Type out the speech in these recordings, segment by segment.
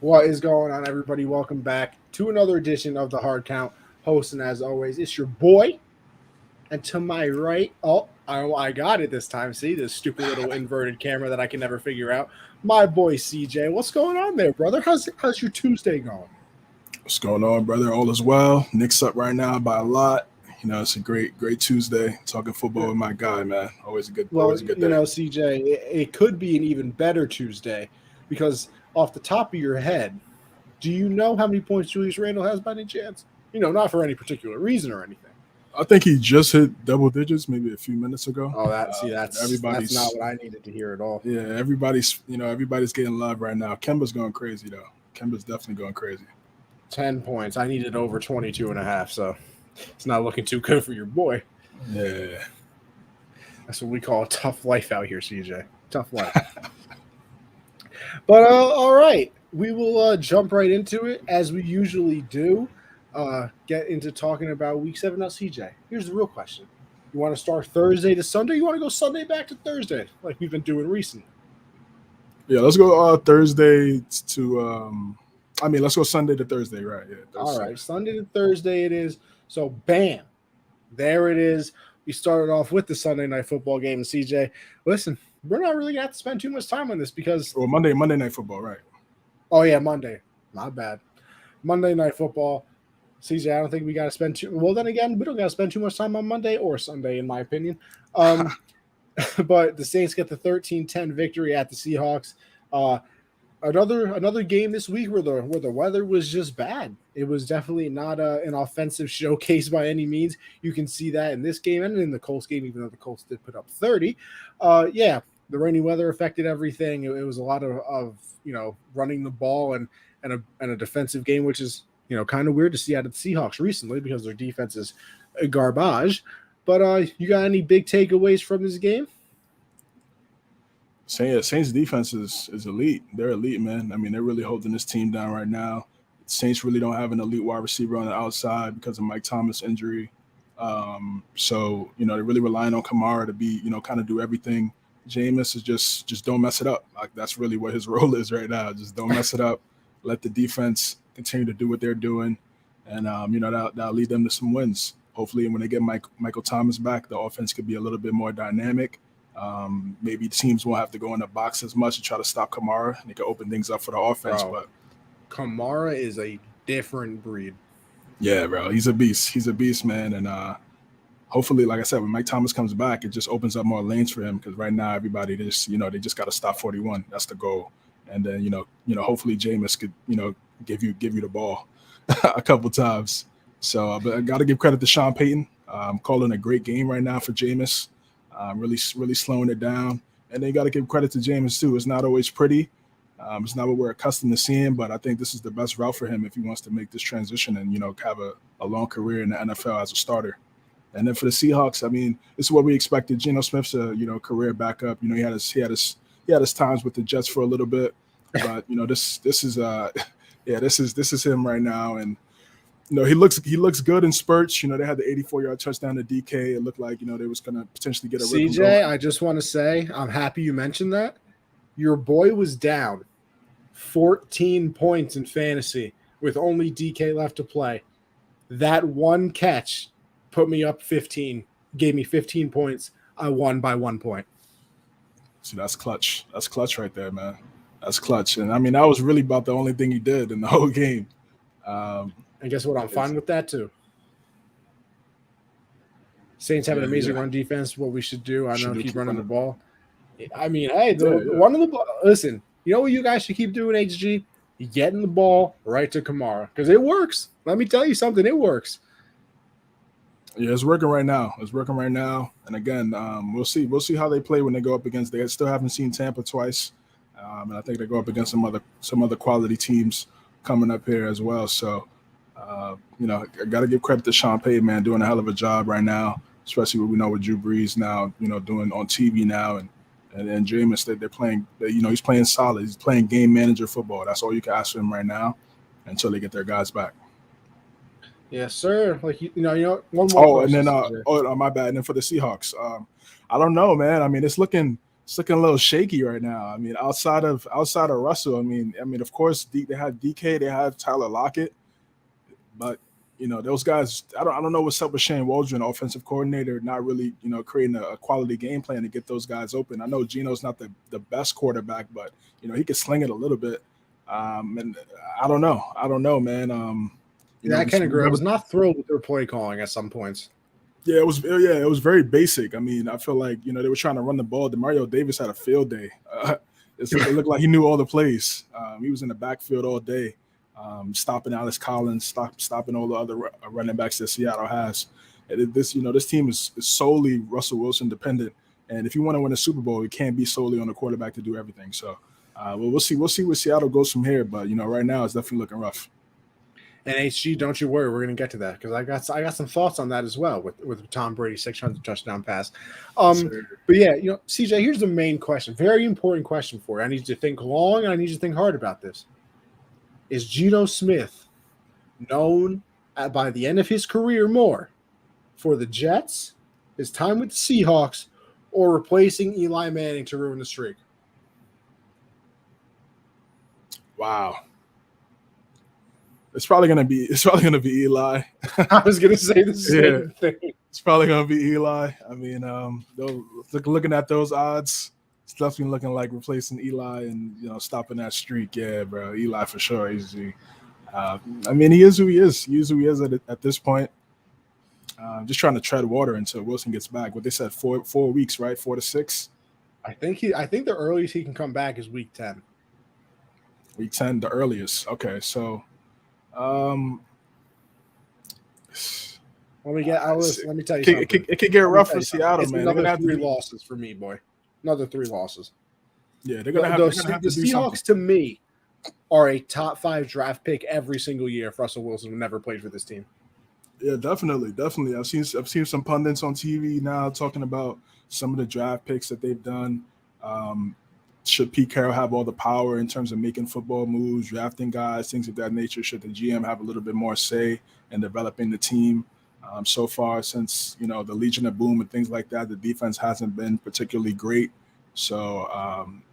What is going on, everybody? Welcome back to another edition of the Hard Count. Hosting, as always, it's your boy. And to my right, I got it this time. See, this stupid little inverted camera that I can never figure out. My boy CJ. What's going on there, brother? How's your Tuesday going? What's going on, brother? All is well. Nick's up right now by a lot. You know, it's a great Tuesday. Talking football with my guy, man. Always a good day. You know, CJ, it could be an even better Tuesday because off the top of your head, do you know how many points Julius Randle has by any chance? You know, not for any particular reason or anything. I think he just hit double digits maybe a few minutes ago. Oh, that's not what I needed to hear at all. Yeah, everybody's getting love right now. Kemba's going crazy though. Kemba's definitely going crazy. 10 points. I needed over 22.5, so it's not looking too good for your boy. Yeah. That's what we call a tough life out here, CJ. Tough life. But all right. We will jump right into it as we usually do. Get into talking about Week 7. Now, CJ, here's the real question. You want to start Thursday to Sunday? Or you want to go Sunday back to Thursday like we've been doing recently? Yeah, let's go Thursday to let's go Sunday to Thursday, right? Yeah. All right, Sunday to Thursday it is. So, bam, there it is. We started off with the Sunday night football game. And CJ, listen, we're not really going to have to spend too much time on this because... Well, Monday night football, right? Oh, yeah, Monday. Not bad. Monday night football. CJ, I don't think we got to spend too... Well, then again, we don't got to spend too much time on Monday or Sunday, in my opinion. But the Saints get the 13-10 victory at the Seahawks. Another game this week where the weather was just bad. It was definitely not an offensive showcase by any means. You can see that in this game and in the Colts game, even though the Colts did put up 30. Yeah, the rainy weather affected everything. It was a lot of running the ball and a defensive game, which is kind of weird to see out of the Seahawks recently because their defense is garbage. But you got any big takeaways from this game? Saints defense is elite. They're elite, man. I mean, they're really holding this team down right now. Saints really don't have an elite wide receiver on the outside because of Mike Thomas' injury. So they're really relying on Kamara to be, kind of do everything. Jameis is just don't mess it up. Like that's really what his role is right now. Just don't mess it up. Let the defense continue to do what they're doing, and that'll lead them to some wins. Hopefully, when they get Michael Thomas back, the offense could be a little bit more dynamic. Maybe teams won't have to go in the box as much and try to stop Kamara. They can open things up for the offense. But Kamara is a different breed. Yeah, bro. He's a beast. He's a beast, man. And hopefully, like I said, when Mike Thomas comes back, it just opens up more lanes for him because right now everybody they just got to stop 41. That's the goal. And then hopefully Jameis could give you the ball a couple times. So, but I got to give credit to Sean Payton. I'm calling a great game right now for Jameis. Really slowing it down. And then you got to give credit to Jameis, too. It's not always pretty. It's not what we're accustomed to seeing, but I think this is the best route for him if he wants to make this transition and, have a long career in the NFL as a starter. And then for the Seahawks, I mean, this is what we expected. Geno Smith's career backup. He had his times with the Jets for a little bit, but this is him right now. And he looks good in spurts. They had the 84-yard touchdown to DK. It looked like they was going to potentially get a CJ, I just want to say I'm happy you mentioned that. Your boy was down 14 points in fantasy with only DK left to play. That one catch put me up 15, gave me 15 points. I won by 1 point. See, that's clutch. That's clutch right there, man. That's clutch. And I mean, that was really about the only thing he did in the whole game. And guess what? I'm fine with that too. Saints have an amazing run defense. What we should do, I know, keep running the ball. I mean, hey, one of the listen. You know what you guys should keep doing, HG? Getting the ball right to Kamara because it works. Let me tell you something. It works. Yeah, it's working right now. And again, we'll see. We'll see how they play when they go up against. They still haven't seen Tampa twice, and I think they go up against some other quality teams coming up here as well. So. I got to give credit to Sean Payton, man, doing a hell of a job right now, especially what we know with Drew Brees now, doing on TV now. And Jameis, they're playing, he's playing solid. He's playing game manager football. That's all you can ask for him right now until they get their guys back. Yes, sir. Like, one more. Oh, and then, my bad. And then for the Seahawks, I don't know, man. I mean, it's looking it's looking a little shaky right now. I mean, outside of Russell, I mean, of course, they have DK, they have Tyler Lockett, but those guys. I don't know what's up with Shane Waldron, offensive coordinator, not really creating a quality game plan to get those guys open. I know Geno's not the best quarterback, but he could sling it a little bit. And I don't know, man. Yeah, I can agree. I was not thrilled with their play calling at some points. Yeah, it was very basic. I mean, I feel like they were trying to run the ball. Demario Davis had a field day. It looked like he knew all the plays. He was in the backfield all day, stopping Alex Collins, stopping all the other running backs that Seattle has. And this team is solely Russell Wilson dependent. And if you want to win a Super Bowl, it can't be solely on the quarterback to do everything. So, we'll see where Seattle goes from here. But right now it's definitely looking rough. And HG, don't you worry, we're going to get to that because I got some thoughts on that as well with Tom Brady's 600 touchdown pass. But yeah, CJ, here's the main question, very important question for you. I need you to think long, and I need you to think hard about this. Is Geno Smith known by the end of his career more for the Jets, his time with the Seahawks, or replacing Eli Manning to ruin the streak? Wow. It's probably gonna be Eli. I was gonna say the same thing. It's probably gonna be Eli. I mean, looking at those odds, it's definitely looking like replacing Eli and stopping that streak. Yeah, bro, Eli for sure. He is who he is. He is who he is at this point. Just trying to tread water until Wilson gets back. What they said, 4 weeks, right? 4 to 6. I think the earliest he can come back is week 10. Week 10, the earliest. Okay, so. Let me tell you something. It could get rough for Seattle, man. Another 3 losses for me, boy. Another 3 losses. Yeah, they're gonna have to do something. The Seahawks, to me, are a top 5 draft pick every single year if Russell Wilson never played for this team. Yeah, definitely. I've seen some pundits on TV now talking about some of the draft picks that they've done. Should Pete Carroll have all the power in terms of making football moves, drafting guys, things of that nature? Should the GM have a little bit more say in developing the team? So far, since the Legion of Boom and things like that, the defense hasn't been particularly great. So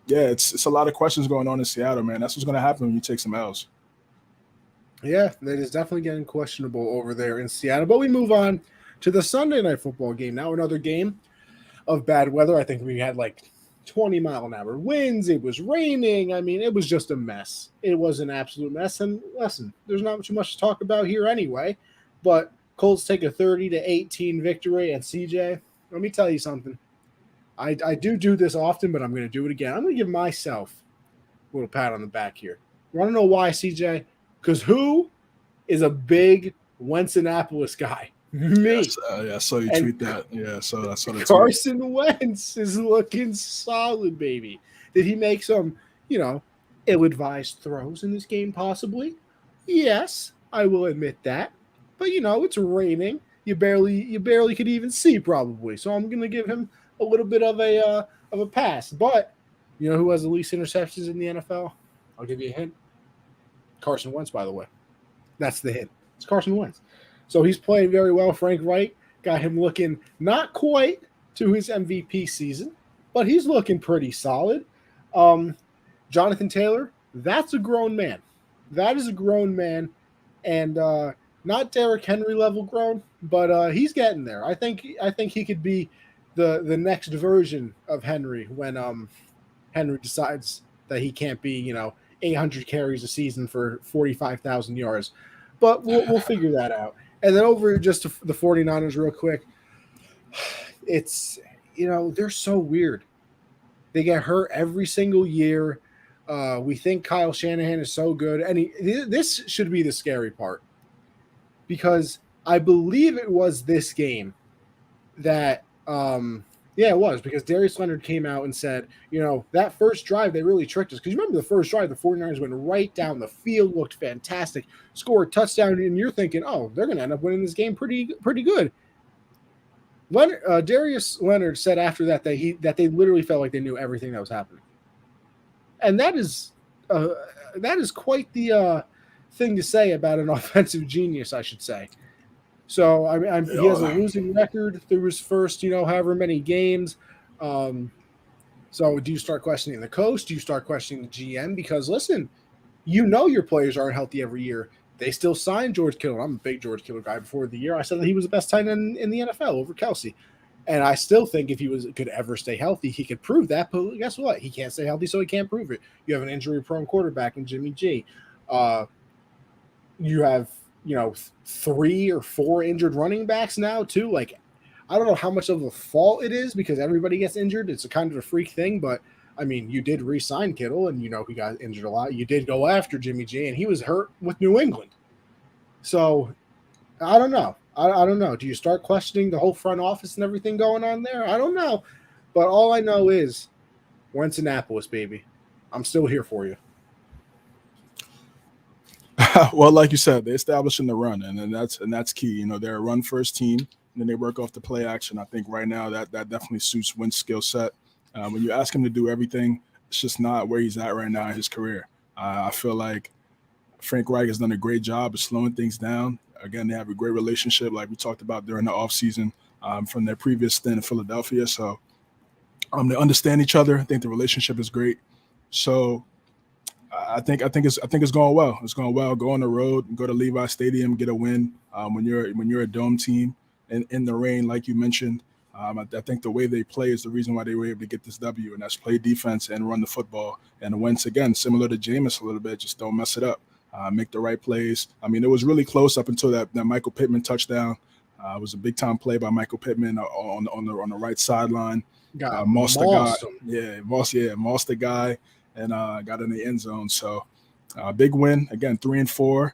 it's a lot of questions going on in Seattle, man. That's what's going to happen when you take some L's. Yeah, that is definitely getting questionable over there in Seattle. But we move on to the Sunday night football game. Now another game of bad weather. I think we had 20-mile-an-hour winds. It was raining. I mean, it was just a mess. It was an absolute mess. And listen, there's not too much to talk about here anyway. But Colts take a 30-18 victory. And CJ, let me tell you something. I do this often, but I'm going to do it again. I'm going to give myself a little pat on the back here. You want to know why, CJ? Because who is a big Wentz-Annapolis guy? Me. Yes, I saw you tweet that. Yeah, so that's what it's Carson Wentz is looking solid, baby. Did he make some, ill-advised throws in this game, possibly? Yes, I will admit that. But it's raining. You barely could even see, probably. So I'm gonna give him a little bit of a pass. But who has the least interceptions in the NFL? I'll give you a hint. Carson Wentz, by the way. That's the hint. It's Carson Wentz. So he's playing very well. Frank Wright got him looking not quite to his MVP season, but he's looking pretty solid. Jonathan Taylor, that's a grown man. That is a grown man, and not Derrick Henry level grown, but he's getting there. I think he could be the next version of Henry when Henry decides that he can't be 800 carries a season for 45,000 yards. But we'll figure that out. And then over just to the 49ers real quick, it's, they're so weird. They get hurt every single year. We think Kyle Shanahan is so good. And this should be the scary part because I believe it was this game that it was because Darius Leonard came out and said, that first drive, they really tricked us. Because you remember the first drive, the 49ers went right down the field, looked fantastic, scored a touchdown, and you're thinking, oh, they're going to end up winning this game pretty good. Darius Leonard said after that they literally felt like they knew everything that was happening. And that is quite the thing to say about an offensive genius, I should say. So he has a losing record through his first, however many games. So do you start questioning the coach? Do you start questioning the GM? Because listen, your players aren't healthy every year. They still signed George Kittle. I'm a big George Kittle guy. Before the year, I said that he was the best tight end in the NFL over Kelsey. And I still think if he could ever stay healthy, he could prove that. But guess what? He can't stay healthy, so he can't prove it. You have an injury-prone quarterback in Jimmy G. You have 3 or 4 injured running backs now too. Like, I don't know how much of a fault it is because everybody gets injured. It's a kind of a freak thing, but I mean, you did re-sign Kittle, and he got injured a lot. You did go after Jimmy G, and he was hurt with New England. So I don't know. I don't know. Do you start questioning the whole front office and everything going on there? I don't know. But all I know is we're in Annapolis, baby. I'm still here for you. Well, like you said, they're establishing the run, and that's key. They're a run first team, and then they work off the play action. I think right now that definitely suits Wynn's skill set. When you ask him to do everything, it's just not where he's at right now in his career. I feel like Frank Reich has done a great job of slowing things down. Again, they have a great relationship, like we talked about during the offseason from their previous stint in Philadelphia. So they understand each other. I think the relationship is great. So I think it's going well. It's going well. Go on the road, go to Levi Stadium, get a win. When you're a dome team in the rain, like you mentioned, I think the way they play is the reason why they were able to get this W, and that's play defense and run the football. And once again, similar to Jameis a little bit, just don't mess it up. Make the right plays. I mean, it was really close up until that Michael Pittman touchdown. It was a big time play by Michael Pittman on the right sideline. Mossed the guy. Mossed the guy and got in the end zone. So big win again, 3-4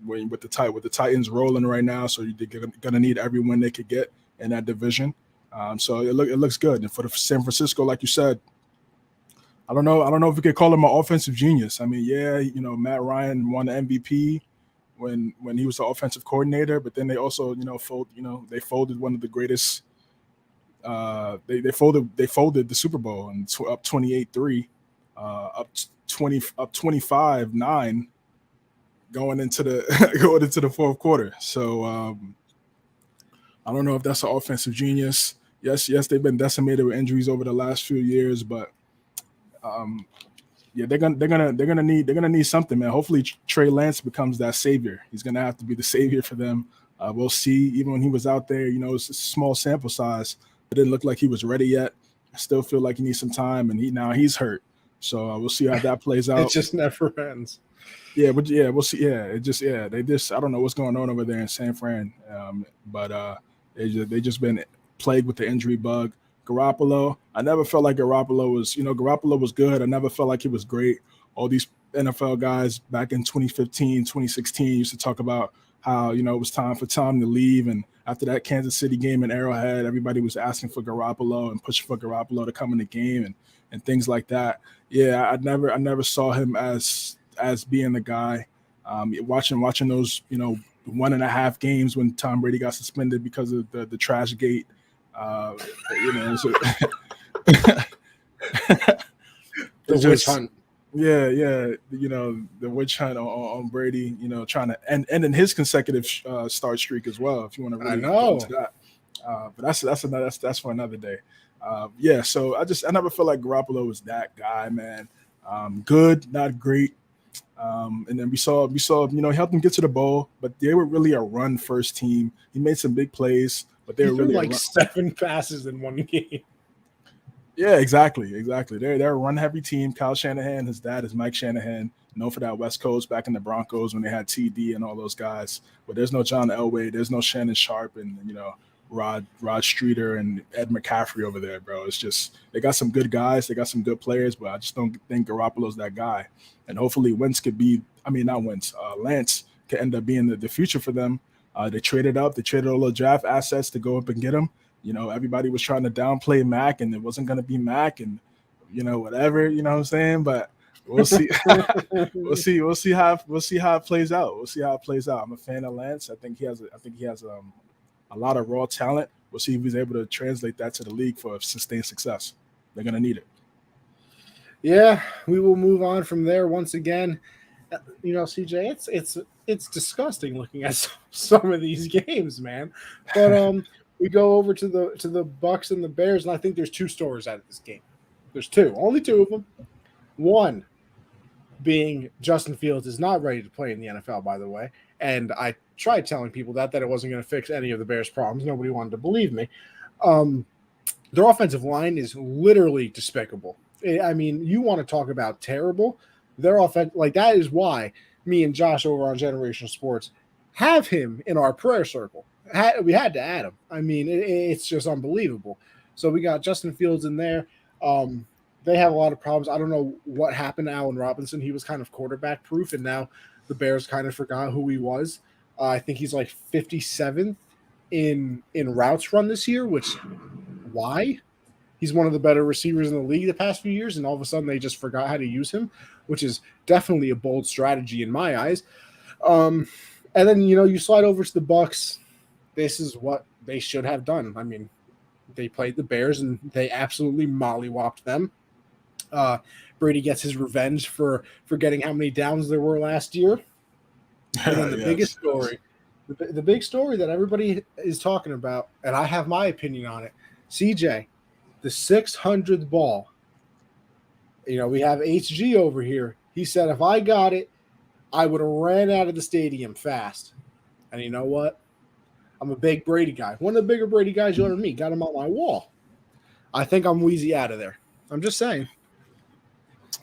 with the Titans rolling right now. So they're gonna need every win they could get in that division. So it looks good. And for the San Francisco, like you said, I don't know if we could call him an offensive genius. I mean, Matt Ryan won the MVP when he was the offensive coordinator, but then they also, they folded one of the greatest. They folded the Super Bowl and up 28-3, up 25-9, going into the fourth quarter. So I don't know if that's an offensive genius. Yes, they've been decimated with injuries over the last few years, but they're gonna need something, man. Hopefully Trey Lance becomes that savior. He's gonna have to be the savior for them. We'll see. Even when he was out there, it's a small sample size. It didn't look like he was ready yet. I still feel like he needs some time, and he's hurt. So we'll see how that plays out. It just never ends. We'll see. They just I don't know what's going on over there in San Fran, but they just been plagued with the injury bug. Garoppolo, I never felt like Garoppolo was good. I never felt like he was great. All these NFL guys back in 2015, 2016 used to talk about how, it was time for Tom to leave. And after that Kansas City game in Arrowhead, everybody was asking for Garoppolo and pushing for Garoppolo to come in the game and things like that. Yeah, I never saw him as being the guy. Watching those, 1.5 games when Tom Brady got suspended because of the trash gate. The witch hunt. Yeah, the witch hunt on Brady, trying to end in his consecutive start streak as well. If you want to really go into that, but that's for another day. So I never felt like Garoppolo was that guy, man. Good, not great. And then we saw, he helped them get to the bowl, but they were really a run first team. He made some big plays, but they were really like 7 passes in one game. Yeah, exactly. They're a run heavy team. Kyle Shanahan, his dad is Mike Shanahan, known for that West Coast back in the Broncos when they had TD and all those guys. But there's no John Elway, there's no Shannon Sharp, and Rod Streeter and Ed McCaffrey over there, bro. It's just they got some good guys, they got some good players, but I just don't think Garoppolo's that guy. And hopefully Lance could end up being the future for them. They traded up, they traded all the draft assets to go up and get him. Everybody was trying to downplay Mac, and it wasn't going to be Mac, and whatever. You know what I'm saying? But we'll see. We'll see how it plays out. I'm a fan of Lance. I think he has a lot of raw talent. We'll see if he's able to translate that to the league for sustained success. They're going to need it. Yeah, we will move on from there. Once again, CJ, it's disgusting looking at some of these games, man. But we go over to the Bucks and the Bears, and I think there's 2 stories out of this game. There's two, only two of them. One being Justin Fields is not ready to play in the NFL, by the way. And I tried telling people that it wasn't going to fix any of the Bears' problems. Nobody wanted to believe me. Their offensive line is literally despicable. I mean, you want to talk about terrible. Their offense, like that is why me and Josh over on Generational Sports have him in our prayer circle. We had to add him. I mean, it's just unbelievable. So we got Justin Fields in there. They have a lot of problems. I don't know what happened to Allen Robinson. He was kind of quarterback proof, and now the Bears kind of forgot who he was. I think he's like 57th in routes run this year, which why? He's one of the better receivers in the league the past few years, and all of a sudden they just forgot how to use him, which is definitely a bold strategy in my eyes. And then, you slide over to the Bucs. This is what they should have done. I mean, they played the Bears, and they absolutely mollywopped them. Brady gets his revenge for forgetting how many downs there were last year. And then the biggest story, the big story that everybody is talking about, and I have my opinion on it, CJ, the 600th ball. We have HG over here. He said, if I got it, I would have ran out of the stadium fast. And you know what? I'm a big Brady guy. One of the bigger Brady guys you'll ever meet. Got him on my wall. I think I'm wheezy out of there. I'm just saying.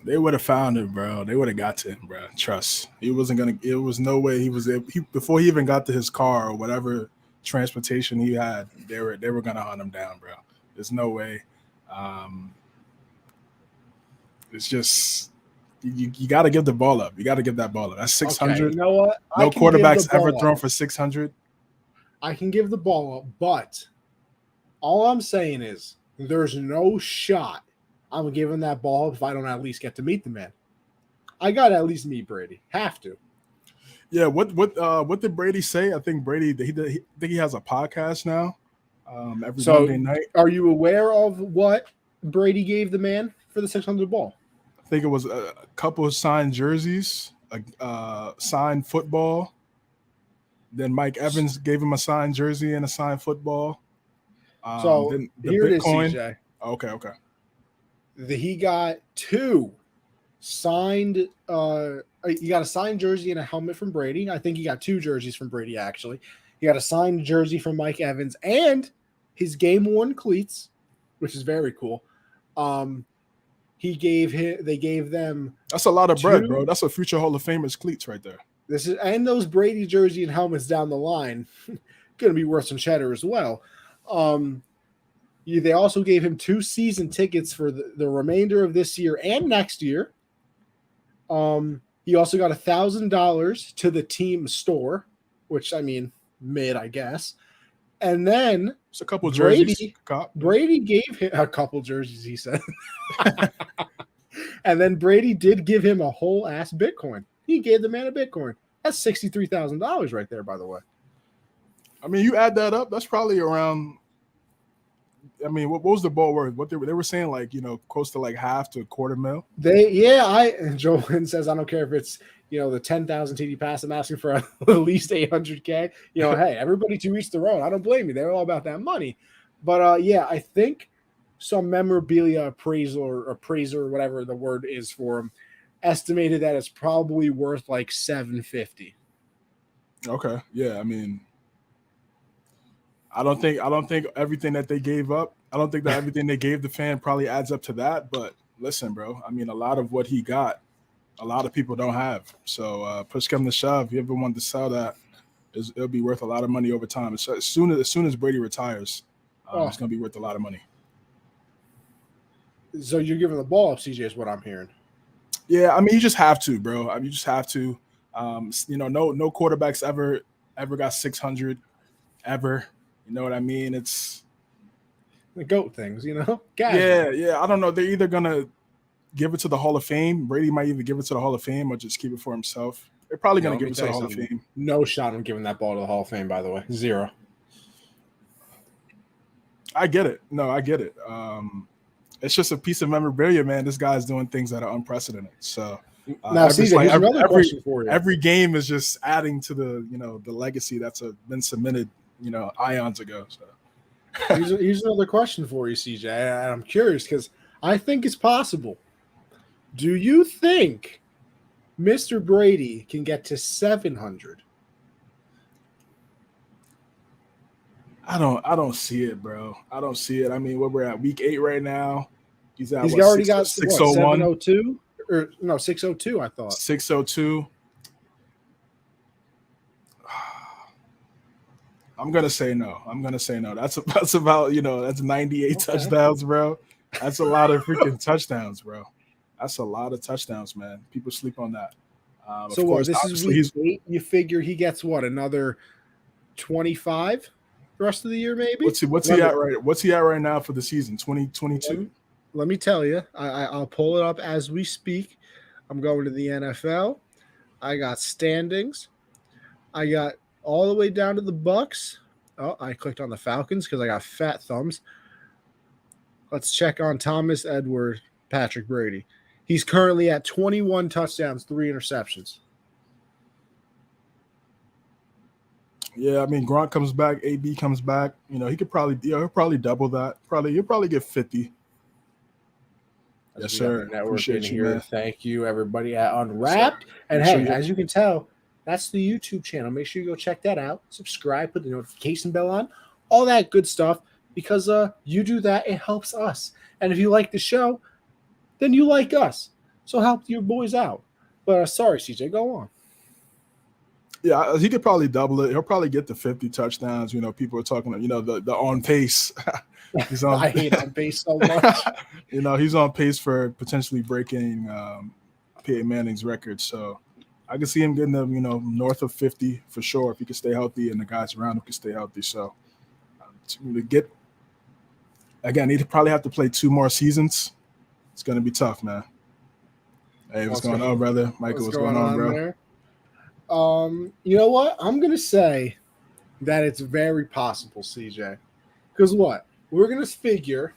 They would have found him, bro. They would have got to him, bro. Trust. He wasn't gonna. It was no way he was. Before he even got to his car or whatever transportation he had, they were gonna hunt him down, bro. There's no way. It's just you got to give the ball up. You got to give that ball up. That's 600. Okay, you know what? No quarterback's ever thrown for 600. I can give the ball up, but all I'm saying is there's no shot I'm giving that ball up if I don't at least get to meet the man. I got to at least meet Brady. Have to. Yeah. What did Brady say? I think Brady he has a podcast now. Every Monday night. Are you aware of what Brady gave the man for the 600 ball? I think it was a couple of signed jerseys, a signed football. Then Mike Evans gave him a signed jersey and a signed football. Then the here Bitcoin. It is, CJ. Okay. He got two signed. He got a signed jersey and a helmet from Brady. I think he got two jerseys from Brady. Actually, he got a signed jersey from Mike Evans and his game-worn cleats, which is very cool. They gave them. That's a lot of bread, bro. That's a future Hall of Famers cleats right there. And those Brady jersey and helmets down the line, going to be worth some cheddar as well. They also gave him 2 season tickets for the remainder of this year and next year. He also got $1,000 to the team store, which I mean, mid, I guess. And then it's a couple jerseys. Brady gave him a couple jerseys, he said. And then Brady did give him a whole ass Bitcoin. He gave the man a Bitcoin. That's $63,000 right there, by the way. I mean, you add that up, that's probably around. I mean, what was the ball worth? What they were saying, like, close to like half to a quarter mil. Joe Lynn says, I don't care if it's the 10,000 TD pass. I'm asking for at least 800K. Hey, everybody to each their own. I don't blame you. They're all about that money. But I think some memorabilia appraiser or whatever the word is for him estimated that it's probably worth like $750. Okay, yeah. I mean, I don't think everything that they gave up. I don't think that everything they gave the fan probably adds up to that. But listen, bro. I mean, a lot of what he got, a lot of people don't have. So push come to shove, if you ever want to sell that, it'll be worth a lot of money over time. So as soon as Brady retires, it's going to be worth a lot of money. So you're giving the ball up, CJ, is what I'm hearing. Yeah, I mean, you just have to, bro. I mean, you just have to. No quarterbacks ever got 600 ever. You know what I mean? It's the GOAT things, Casual. Yeah. I don't know. They're either gonna give it to the Hall of Fame. Brady might either give it to the Hall of Fame or just keep it for himself. They're probably gonna give it to the Hall of Fame. No shot on giving that ball to the Hall of Fame, by the way. 0. I get it. No, I get it. It's just a piece of memorabilia, man. This guy's doing things that are unprecedented. So now, CJ, here's another question for you. Every game is just adding to the the legacy that's been cemented, ions ago. So here's another question for you, CJ. I'm curious because I think it's possible. Do you think Mr. Brady can get to 700? I don't see it, bro. I don't see it. I mean, we're at week 8 right now. He's at He's what, already 6, got 601? 702 or no 602? I thought 602. I'm gonna say no. That's about that's 98 touchdowns, bro. That's a lot of freaking touchdowns, bro. That's a lot of touchdowns, man. People sleep on that. So of what? course, This is obviously week 8. You figure he gets what, another 25 the rest of the year, maybe? What's he at right? What's he at right now for the season? 2022. Let me tell you. I'll pull it up as we speak. I'm going to the NFL. I got standings. I got all the way down to the Bucks. Oh, I clicked on the Falcons because I got fat thumbs. Let's check on Thomas Edward Patrick Brady. He's currently at 21 touchdowns, 3 interceptions. Yeah, I mean, Gronk comes back, AB comes back. He could probably, he'll probably double that. He'll probably get 50. Yes, sir. Appreciate you, man. Thank you, everybody at Unwrapped. Yes, and hey, as you can tell, that's the YouTube channel. Make sure you go check that out. Subscribe, put the notification bell on, all that good stuff. Because you do that, it helps us. And if you like the show, then you like us. So help your boys out. But sorry, CJ, go on. Yeah, he could probably double it. He'll probably get to 50 touchdowns. People are talking, the on pace. He's on. I hate on pace so much. He's on pace for potentially breaking Peyton Manning's record. So I can see him getting them, north of 50 for sure if he can stay healthy and the guys around him can stay healthy. So to get, again, he'd probably have to play 2 more seasons. It's going to be tough, man. Hey, what's going on, brother? Michael, what's going on, bro? There? You know what? I'm going to say that it's very possible, CJ. Because what? We're going to figure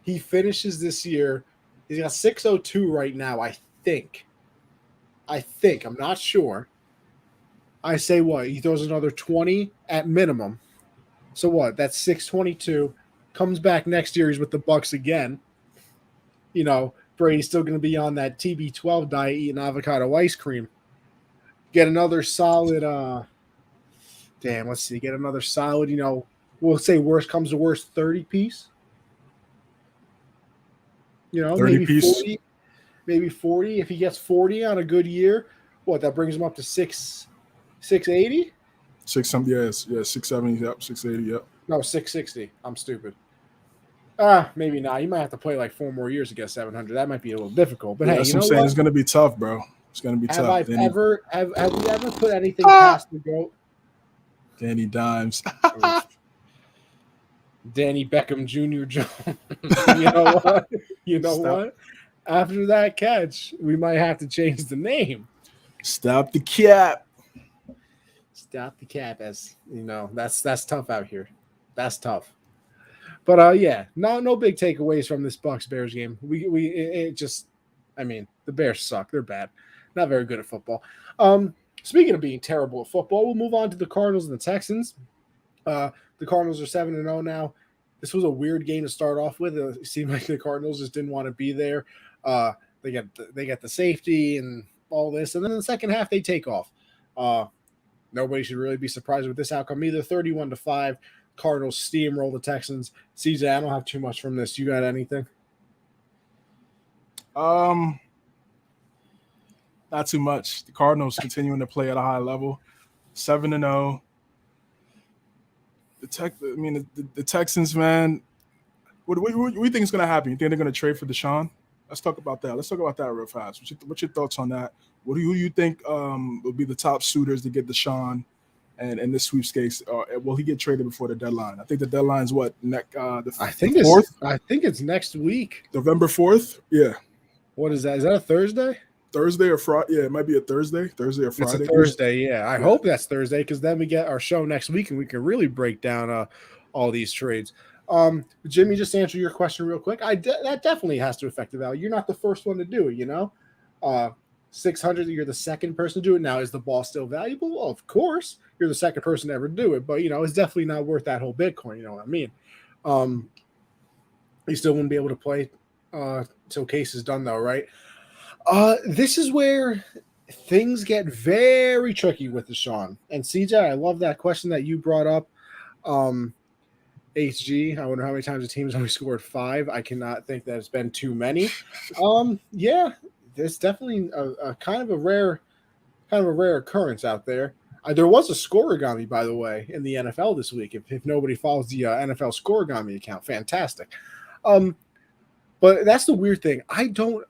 he finishes this year. He's got 602 right now, I think. I'm not sure. I say what? He throws another 20 at minimum. So what? That's 622. Comes back next year. He's with the Bucks again. Brady's still going to be on that TB12 diet, eating avocado ice cream. Get another solid, get another solid, we'll say worst comes to worst, 30 piece. 30 maybe piece. 40. Maybe 40. If he gets 40 on a good year, that brings him up to 680? 670, yep, 680, yep. No, 660. I'm stupid. Maybe not. You might have to play like 4 more years to get 700. That might be a little difficult. But hey, that's what I'm saying. It's going to be tough, bro. It's going to be tough. Have we ever put anything past the GOAT? Danny Dimes. Danny Beckham Jr. Jones. You know what? After that catch, we might have to change the name. Stop the cap. Stop the cap, as that's tough out here. That's tough. But no big takeaways from this Bucks Bears game. The Bears suck. They're bad. Not very good at football. Speaking of being terrible at football, we'll move on to the Cardinals and the Texans. The Cardinals are 7-0 now. This was a weird game to start off with. It seemed like the Cardinals just didn't want to be there. They get the safety and all this, and then in the second half they take off. Nobody should really be surprised with this outcome either. 31-5. Cardinals steamroll the Texans. CJ, I don't have too much from this. You got anything? Not too much. The Cardinals continuing to play at a high level. 7-0. The Texans, man. What do you think is going to happen? You think they're going to trade for Deshaun? Let's talk about that. Let's talk about that real fast. What's your thoughts on that? Who do you think will be the top suitors to get Deshaun and this sweepstakes? Will he get traded before the deadline? I think the deadline's what? I think 4th? I think it's next week. November 4th? Yeah. What is that? Is that a Thursday? Thursday or Friday? Yeah, it might be a Thursday. Thursday or Friday. It's a Thursday, yeah. I hope that's Thursday because then we get our show next week and we can really break down all these trades. Jimmy, just to answer your question real quick. That definitely has to affect the value. You're not the first one to do it, 600, you're the second person to do it. Now, is the ball still valuable? Well, of course. You're the second person to ever do it, but, it's definitely not worth that whole Bitcoin. You know what I mean? You still wouldn't be able to play till case is done, though, right? This is where things get very tricky with Deshaun. And CJ, I love that question that you brought up. HG, I wonder how many times the team's only scored 5. I cannot think that it's been too many. Yeah, there's definitely a kind of a rare occurrence out there. There was a scorigami, by the way, in the NFL this week. If nobody follows the NFL scorigami account, fantastic. But that's the weird thing. I don't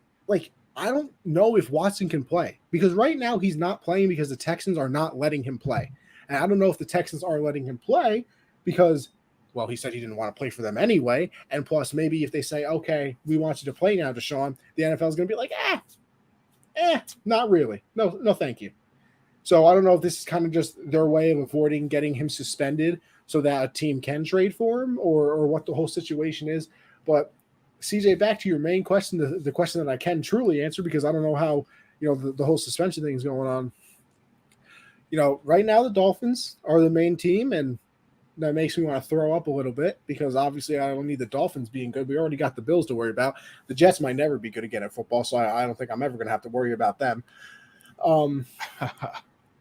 know if Watson can play, because right now he's not playing because the Texans are not letting him play. And I don't know if the Texans are letting him play because, well, he said he didn't want to play for them anyway. And plus, maybe if they say, okay, we want you to play now, Deshaun, the NFL is going to be like, not really. No, thank you. So I don't know if this is kind of just their way of avoiding getting him suspended so that a team can trade for him, or what the whole situation is. But CJ, back to your main question, the question that I can truly answer, because I don't know how, the whole suspension thing is going on. Right now the Dolphins are the main team, and that makes me want to throw up a little bit, because obviously I don't need the Dolphins being good. We already got the Bills to worry about. The Jets might never be good again at football, so I don't think I'm ever going to have to worry about them.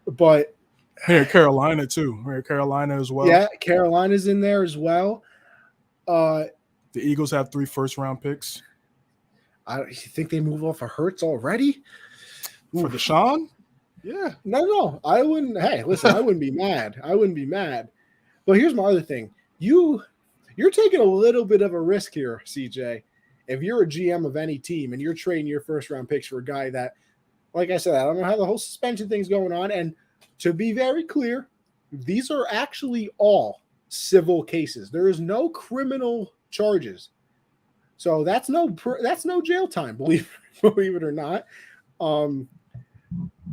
But here, Carolina too. Here, Carolina as well. Yeah, Carolina's in there as well. The Eagles have 3 first-round picks. You think they move off of Hurts already? For Deshaun? Yeah. No. I wouldn't. Hey, listen, I wouldn't be mad. But here's my other thing. You're taking a little bit of a risk here, CJ. If you're a GM of any team and you're trading your first-round picks for a guy that, like I said, I don't know how the whole suspension thing's going on. And to be very clear, these are actually all civil cases. There is no criminal charges. So that's no jail time, believe it or not.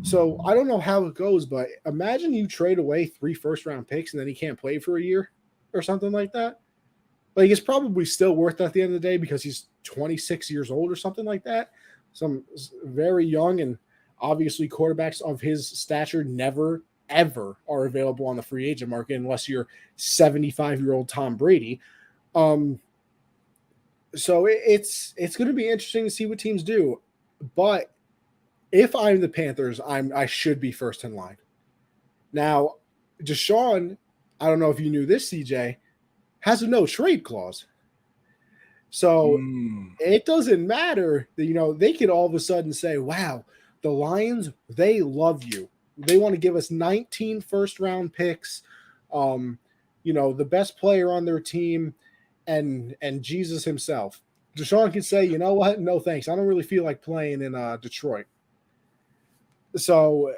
So I don't know how it goes, but imagine you trade away 3 first-round picks and then he can't play for a year or something like that. Like, it's probably still worth it at the end of the day because he's 26 years old or something like that. Some very young, and obviously quarterbacks of his stature never, ever are available on the free agent market unless you're 75-year-old Tom Brady. So it's going to be interesting to see what teams do. But if I'm the Panthers, I should be first in line. Now, Deshaun, I don't know if you knew this, CJ, has a no trade clause. So it doesn't matter that, they could all of a sudden say, wow, the Lions, they love you. They want to give us 19 first-round picks, the best player on their team, and Jesus himself. Deshaun can say, you know what? No, thanks. I don't really feel like playing in Detroit. So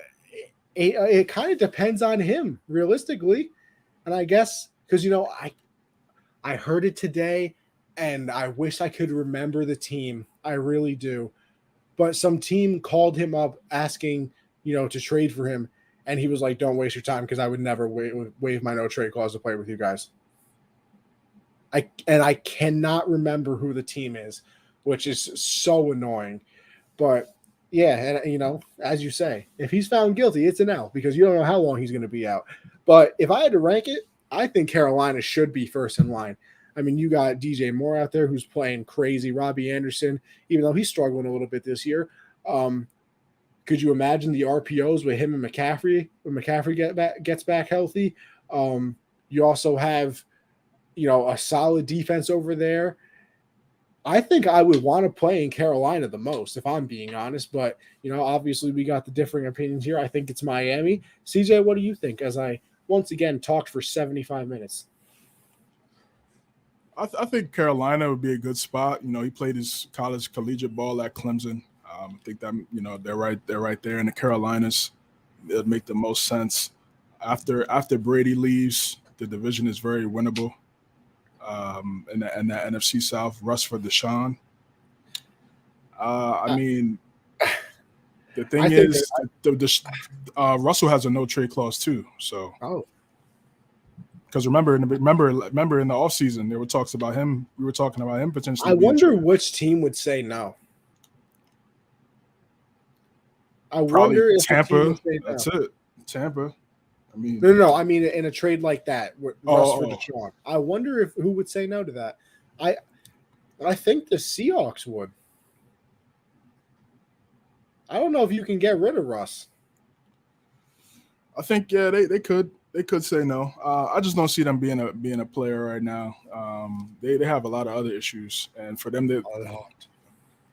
it kind of depends on him, realistically. And I guess because, I heard it today, and I wish I could remember the team. I really do. But some team called him up asking, to trade for him. And he was like, don't waste your time because I would never waive my no trade clause to play with you guys. I cannot remember who the team is, which is so annoying. But yeah, and as you say, if he's found guilty, it's an L because you don't know how long he's going to be out. But if I had to rank it, I think Carolina should be first in line. I mean, you got DJ Moore out there who's playing crazy. Robbie Anderson, even though he's struggling a little bit this year. Could you imagine the RPOs with him and McCaffrey when McCaffrey gets back healthy? You also have, a solid defense over there. I think I would want to play in Carolina the most, if I'm being honest. But, obviously we got the differing opinions here. I think it's Miami. CJ, what do you think as I once again talked for 75 minutes? I think Carolina would be a good spot. He played his college collegiate ball at Clemson. I think that, they're right there in the Carolinas. It'd make the most sense. After Brady leaves, the division is very winnable. In the NFC South, Russ for Deshaun. I mean, the thing is, Russell has a no trade clause too. So, because remember in the offseason, there were talks about him. We were talking about him potentially. I wonder which team would say no. Probably wonder if Tampa. That's it. Tampa. I mean, no. I mean, in a trade like that, Russ for Deshaun. I wonder who would say no to that. I think the Seahawks would. I don't know if you can get rid of Russ. I think they could say no. I just don't see them being a player right now. They have a lot of other issues, and for them to,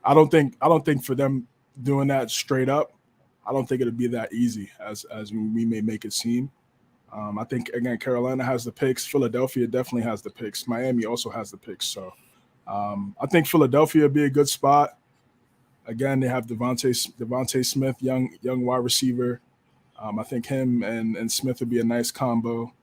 I don't think for them doing that straight up, I don't think it'd be that easy as we may make it seem. I think again Carolina has the picks. Philadelphia definitely has the picks. Miami also has the picks. So I think Philadelphia would be a good spot. Again, they have Devontae Smith, young wide receiver. I think him and Smith would be a nice combo.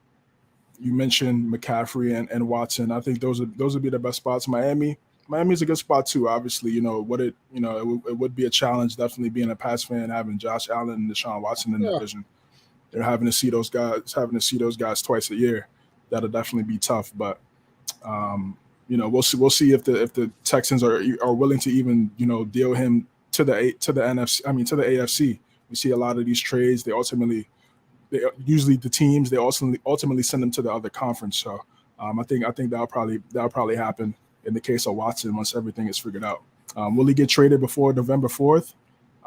You mentioned McCaffrey and Watson. I think those would be the best spots. Miami's a good spot too. Obviously, it would be a challenge. Definitely being a Pats fan, having Josh Allen and Deshaun Watson in the division. They're having to see those guys twice a year. That'll definitely be tough. But we'll see if the Texans are willing to even deal him to the NFC. I mean to the AFC. We see a lot of these trades. They usually the teams they ultimately send them to the other conference. So I think that'll probably happen in the case of Watson once everything is figured out. Will he get traded before November 4th?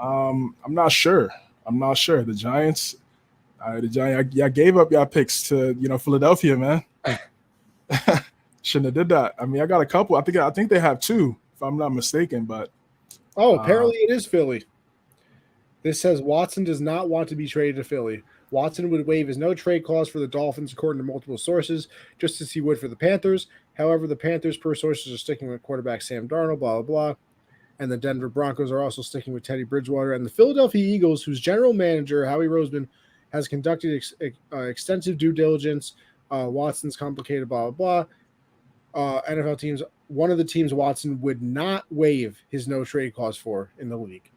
I'm not sure. The Giants. I gave up your picks to Philadelphia, man. Shouldn't have did that. I mean, I got a couple. I think they have two, if I'm not mistaken. But apparently it is Philly. This says Watson does not want to be traded to Philly. Watson would waive his no-trade clause for the Dolphins, according to multiple sources, just as he would for the Panthers. However, the Panthers, per sources, are sticking with quarterback Sam Darnold, blah, blah, blah. And the Denver Broncos are also sticking with Teddy Bridgewater. And the Philadelphia Eagles, whose general manager, Howie Roseman, has conducted extensive due diligence. Watson's complicated, blah, blah, blah. NFL teams, one of the teams Watson would not waive his no-trade clause for in the league.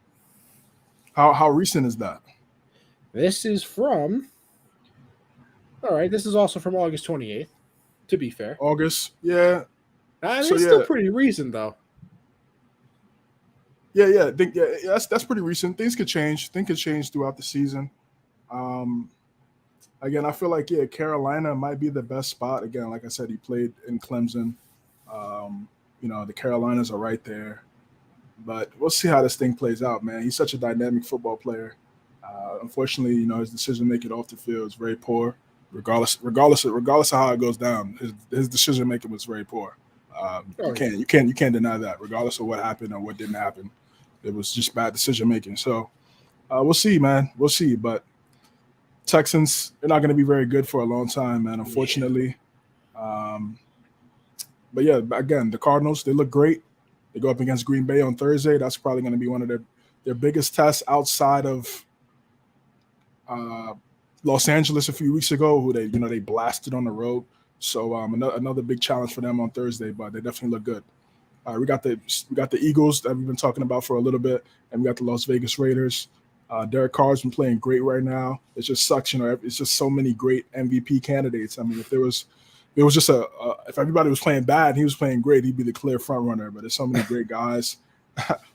How recent is that? This is from. All right, this is also from August 28th. To be fair, August, yeah. It's still pretty recent, though. Yeah. That's pretty recent. Things could change. Things could change throughout the season. Again, I feel like Carolina might be the best spot. Again, like I said, he played in Clemson. The Carolinas are right there. But we'll see how this thing plays out, man. He's such a dynamic football player. Unfortunately, his decision making off the field is very poor. Regardless of how it goes down, his decision making was very poor. You can't deny that. Regardless of what happened or what didn't happen, it was just bad decision making. So we'll see, man. We'll see. But Texans, they're not going to be very good for a long time, man. Unfortunately. But yeah, again, the Cardinals, they look great. They go up against Green Bay on Thursday. That's probably going to be one of their biggest tests outside of Los Angeles a few weeks ago, who they blasted on the road. So another big challenge for them on Thursday, but they definitely look good. We got the Eagles that we've been talking about for a little bit, and we got the Las Vegas Raiders. Derek Carr's been playing great right now. It just sucks, it's just so many great MVP candidates. I mean, if everybody was playing bad and he was playing great, he'd be the clear front runner. But there's so many great guys.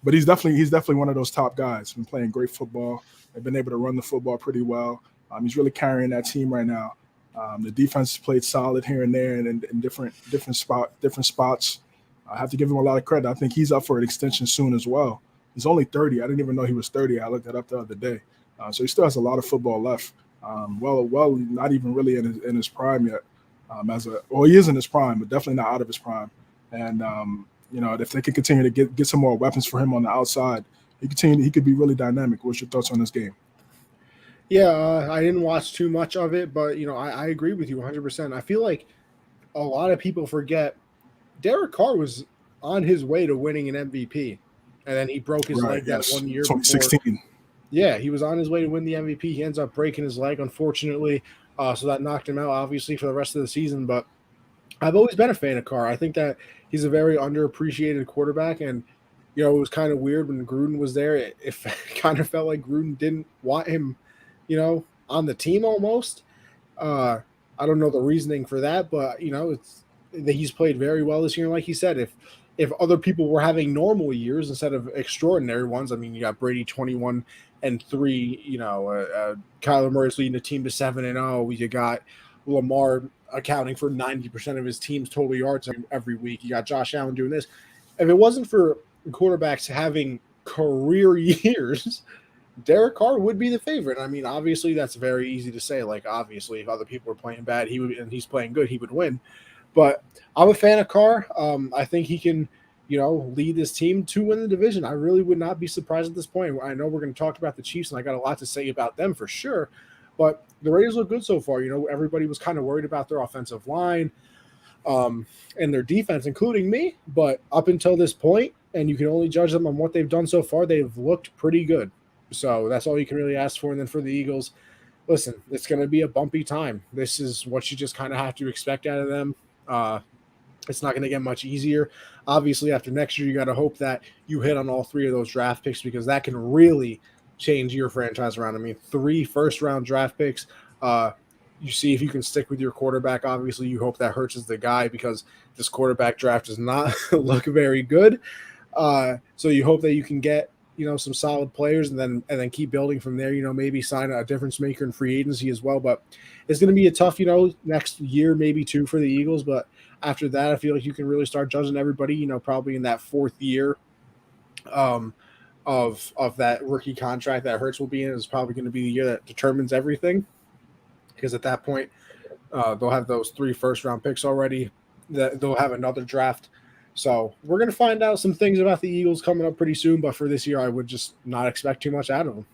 But he's definitely one of those top guys. Been playing great football. They've been able to run the football pretty well. He's really carrying that team right now. The defense played solid here and there and in different spots. I have to give him a lot of credit. I think he's up for an extension soon as well. He's only 30. I didn't even know he was 30. I looked that up the other day. So he still has a lot of football left. Not even really in his prime yet. He is in his prime, but definitely not out of his prime. And if they can continue to get some more weapons for him on the outside, he could be really dynamic. What's your thoughts on this game? Yeah, I didn't watch too much of it, but I agree with you 100%. I feel like a lot of people forget Derek Carr was on his way to winning an MVP, and then he broke his leg that 1 year 2016. Before. Yeah, he was on his way to win the MVP. He ends up breaking his leg, unfortunately. So that knocked him out, obviously, for the rest of the season. But I've always been a fan of Carr. I think that he's a very underappreciated quarterback. And, it was kind of weird when Gruden was there. It kind of felt like Gruden didn't want him, on the team almost. I don't know the reasoning for that, but, it's that he's played very well this year. And like he said, if other people were having normal years instead of extraordinary ones, I mean, you got Brady 21-3, Kyler Murray's leading the team to 7-0. You got Lamar accounting for 90% of his team's total yards every week. You got Josh Allen doing this. if it wasn't for quarterbacks having career years, Derek Carr would be the favorite. I mean, obviously, that's very easy to say. Like, obviously, if other people are playing bad, he would, and he's playing good, he would win. But I'm a fan of Carr. I think he can, lead this team to win the division. I really would not be surprised at this point. I know we're going to talk about the Chiefs, and I got a lot to say about them for sure. But the Raiders look good so far. Everybody was kind of worried about their offensive line and their defense, including me. But up until this point, and you can only judge them on what they've done so far, they've looked pretty good. So that's all you can really ask for. And then for the Eagles, listen, it's going to be a bumpy time. This is what you just kind of have to expect out of them. It's not going to get much easier. Obviously, after next year, you got to hope that you hit on all three of those draft picks because that can really change your franchise around. I mean, 3 first-round draft picks. You see if you can stick with your quarterback. Obviously, you hope that Hurts is the guy because this quarterback draft does not look very good. So you hope that you can get some solid players and then keep building from there. Maybe sign a difference maker in free agency as well. But it's going to be a tough next year, maybe 2 for the Eagles. But after that, I feel like you can really start judging everybody. Probably in that 4th year of that rookie contract that Hurts will be in is probably going to be the year that determines everything. Because at that point, they'll have those 3 first-round picks already. They'll have another draft. So we're going to find out some things about the Eagles coming up pretty soon. But for this year, I would just not expect too much out of them.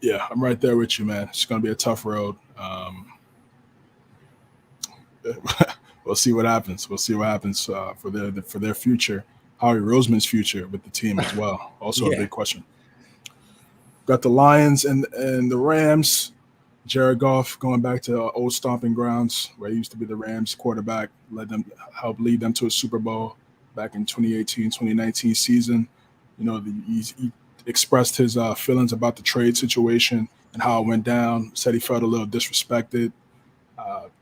Yeah, I'm right there with you, man. It's going to be a tough road. We'll see what happens. We'll see what happens for their future. Howie Roseman's future with the team as well. Also a big question. Got the Lions and the Rams. Jared Goff going back to old stomping grounds where he used to be the Rams quarterback, helped lead them to a Super Bowl back in 2018-2019 season. He expressed his feelings about the trade situation and how it went down, said he felt a little disrespected.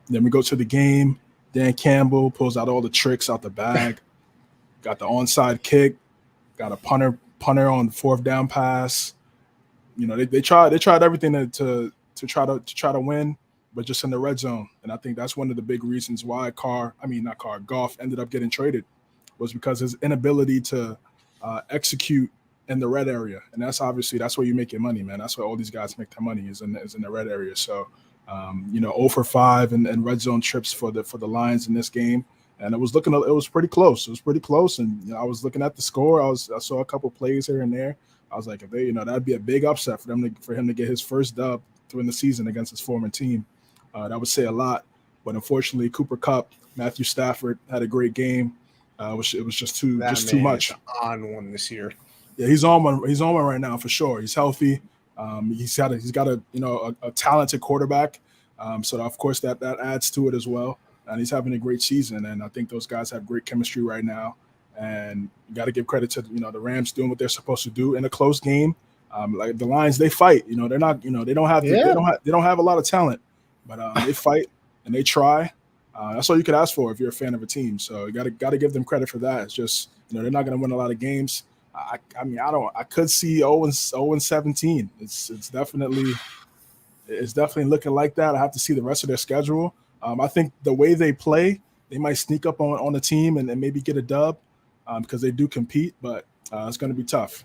Then we go to the game. Dan Campbell pulls out all the tricks out the bag, got the onside kick, got a punter on the 4th down pass. They tried everything to try to win, but just in the red zone. And I think that's one of the big reasons why Goff ended up getting traded was because his inability to execute in the red area. And that's where you make your money, man. That's where all these guys make their money is in the red area. So, 0 for 5 and red zone trips for the Lions in this game. And it was pretty close. It was pretty close. And I was looking at the score. I saw a couple plays here and there. I was like, if they, that'd be a big upset for him to get his first dub during the season against his former team. That would say a lot. But unfortunately, Cooper Kupp, Matthew Stafford had a great game. It was just too much. On one this year. Yeah, he's on one. He's on one right now for sure. He's healthy. He's got a talented quarterback. So of course that adds to it as well. And he's having a great season. And I think those guys have great chemistry right now. And you got to give credit to the Rams doing what they're supposed to do in a close game. Like the Lions, they fight. They're not. They don't have a lot of talent, but they fight and they try. That's all you could ask for if you're a fan of a team. So you got to give them credit for that. It's just they're not going to win a lot of games. I could see 0-17. It's definitely looking like that. I have to see the rest of their schedule. I think the way they play, they might sneak up on the team and maybe get a dub because they do compete, but it's going to be tough.